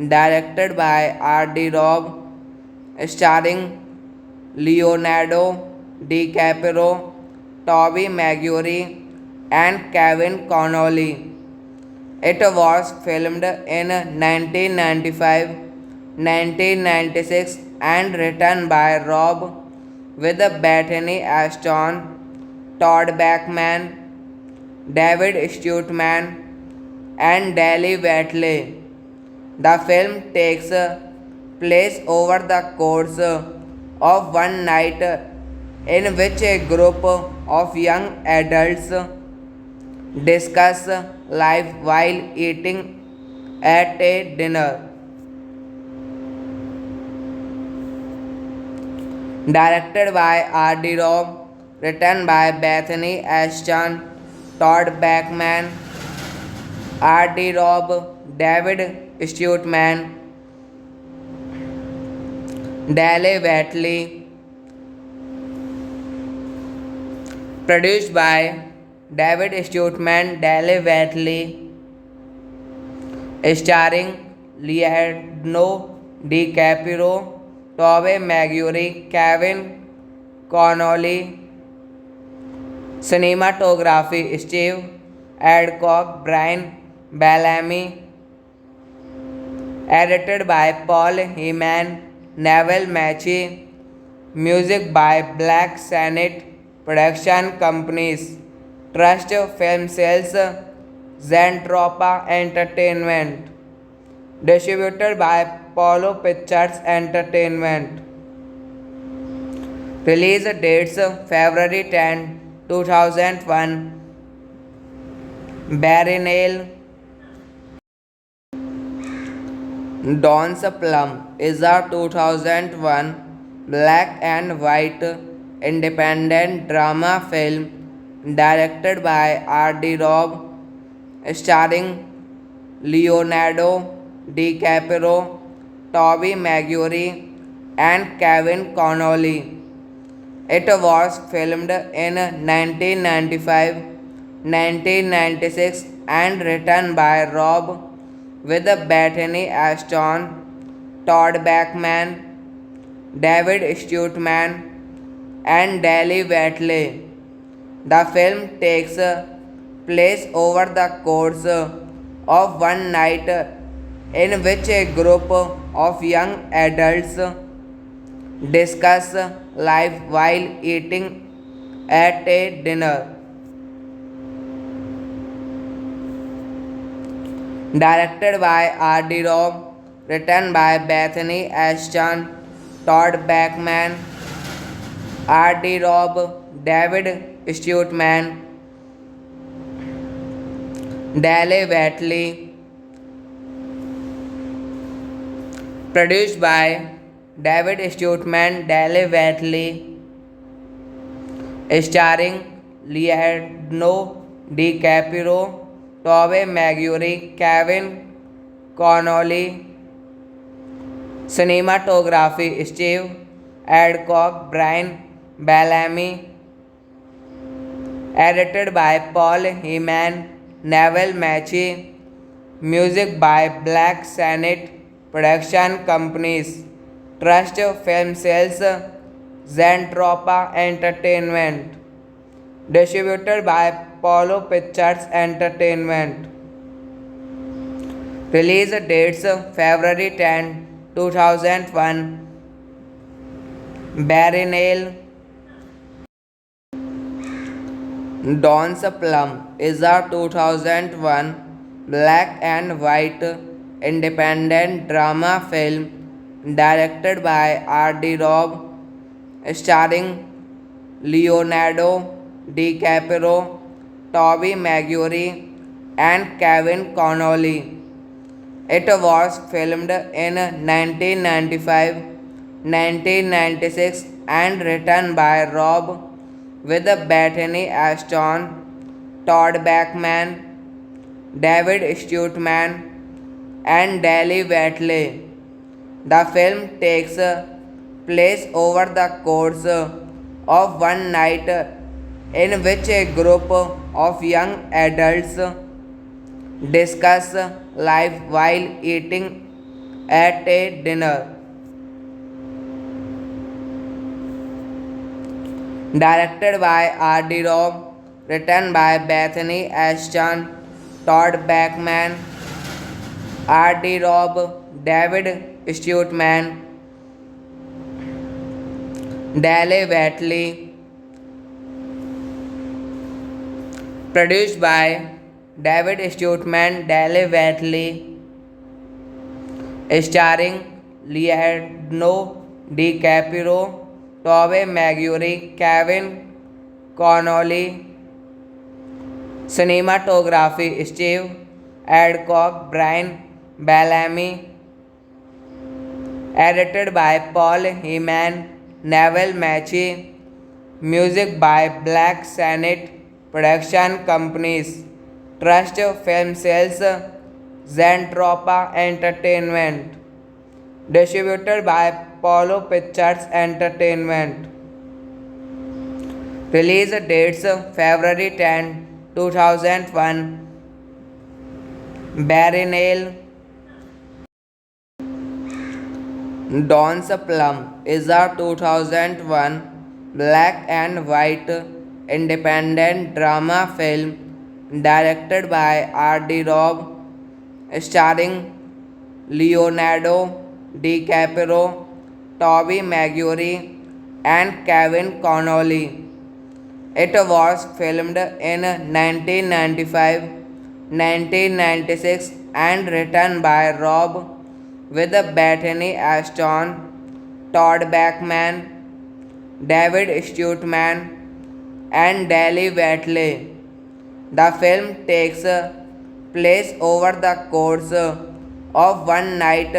directed by R.D. Robb, starring Leonardo DiCaprio, Tobey Maguire, and Kevin Connolly. It was filmed in 1995, 1996, and written by Robb with Bethany Ashton, Todd Bachman, David Stewart and Dale Whitley. The film takes place over the course of one night in which a group of young adults discuss life while eating at a dinner. Directed by R.D. Robb, written by Bethany Ashton, Todd Bachman, R.D. Robb, David Stewart Dale Whitley. Produced by David Stewart Dale Whitley. Starring Leonardo DiCaprio, Tobey Maguire, Kevin Connolly. Cinematography Steve Adcock, Brian Bellamy. Edited by Paul Heman, Neville Machi. Music by Black Senate Production Companies, Trust Film Sales, Zentropa Entertainment. Distributed by Polo Pictures Entertainment. Release dates February 10, 2001. Barry Dawn's Plum is a 2001 black and white independent drama film directed by R.D. Robb, starring Leonardo DiCaprio, Tobey Maguire, and Kevin Connolly. It was filmed in 1995, 1996, and written by Robb with Bethany Ashton, Todd Bachman, David Stewart and Dale Whitley. The film takes place over the course of one night in which a group of young adults discuss life while eating at a dinner. Directed by R.D. Robb, written by Bethany Ashton, Todd Bachman, R.D. Robb, David Stewart Dale Whitley. Produced by David Stewart Dale Whitley. Starring Leonardo DiCaprio, Tobey Maguire, Kevin Connolly. Cinematography Steve Adcock, Brian Bellamy. Edited by Paul Heman, Neville Machi. Music by Black Senate Production Companies, Trust Film Sales, Zentropa Entertainment. Distributed by Polo Pictures Entertainment. Release dates February 10, 2001. Barry Dawn's Plum is a 2001 black and white independent drama film directed by R.D. Robb, starring Leonardo DiCaprio, Tobey Maguire, and Kevin Connolly. It was filmed in 1995, 1996, and written by Robb with Bethany Ashton, Todd Bachman, David Stewart and Dale Whitley. The film takes place over the course of one night in which a group of young adults discuss life while eating at a dinner. Directed by R.D. Robb, written by Bethany Ashton, Todd Bachman, R.D. Robb, David Stewart Dale Watley. Produced by David Stuteman, Dale Watley. Starring Leonardo DiCaprio, Tobey Maguire, Kevin Connolly. Cinematography Steve Adcock, Brian Bellamy. Edited by Paul Heyman, Neville Machi. Music by Black Senate. Production companies Trust Film Sales, Zentropa Entertainment. Distributed by Polo Pictures Entertainment. Release dates February 10, 2001. Barry Dawn's Plum is a 2001 black and white independent drama film directed by R.D. Robb, starring Leonardo DiCaprio, Tobey Maguire, and Kevin Connolly. It was filmed in 1995, 1996 and written by Robb with Bethany Ashton, Todd Bachman, David Stuteman, and Dale Watley. The film takes place over the course of one night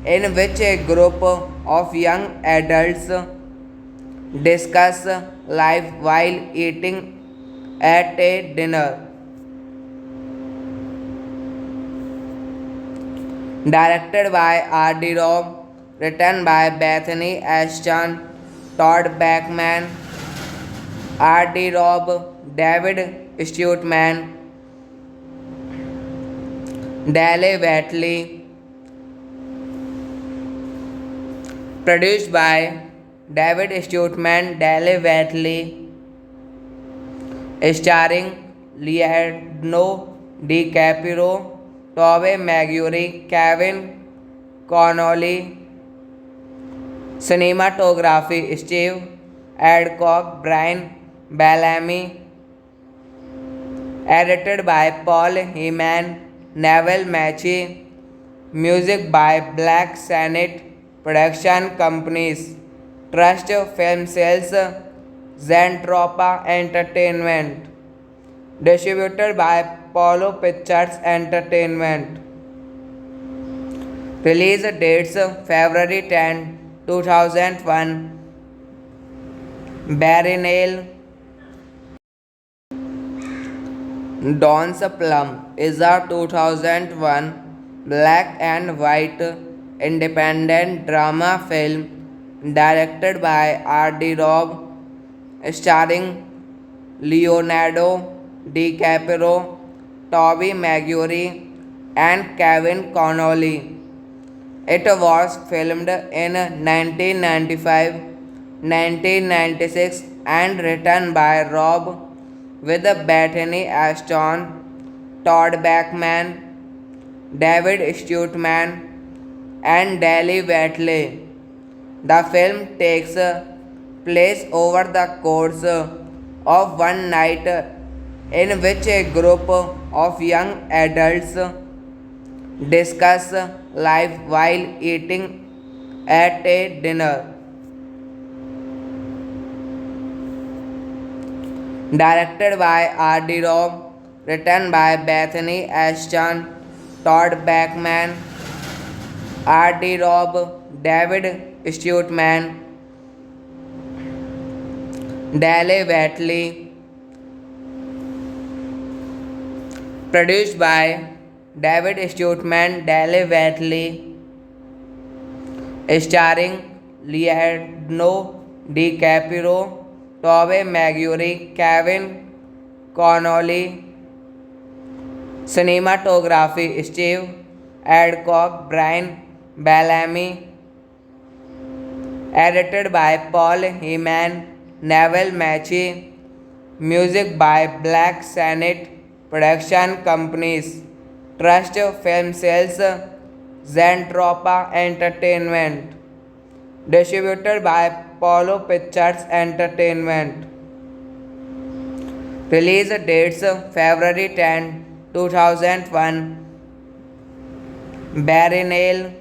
in which a group of young adults discuss life while eating at a dinner. Directed by R.D. Robb, written by Bethany Ashton, Todd Bachman, R.D. Robb, David Stuteman, Dale Watley. Produced by David Stuteman, Dale Watley. Starring Leonardo DiCaprio, Tobey Maguire, Kevin Connolly. Cinematography Steve Adcock, Brian Bellamy. Edited by Paul Heyman, Neville Machi. Music by Black Senate. Production companies Trust Film Sales, Zentropa Entertainment. Distributed by Polo Pictures Entertainment. Release dates February 10, 2001. Barry Dawn's Plum is a 2001 black and white independent drama film directed by R.D. Robb, starring Leonardo DiCaprio, Tobey Maguire, and Kevin Connolly. It was filmed in 1995, 1996 and written by Robb with Bethany Ashton, Todd Bachman, David Stuteman, and Dale Watley. The film takes place over the course of one night in which a group of young adults discuss life while eating at a dinner. Directed by R.D. Robb, written by Bethany Ashton, Todd Bachman, R.D. Robb, David Stuteman, Dale Watley. Produced by David Stuteman, Dale Watley. Starring Leonardo DiCaprio, Tobey Maguire, Kevin Connolly. Cinematography Steve Adcock, Brian Bellamy. Edited by Paul Heyman, Neville Machi. Music by Black Senate. Production companies Trust Film Sales, Zentropa Entertainment. Distributed by Apollo Pictures Entertainment. Release dates February 10, 2001. Berrinale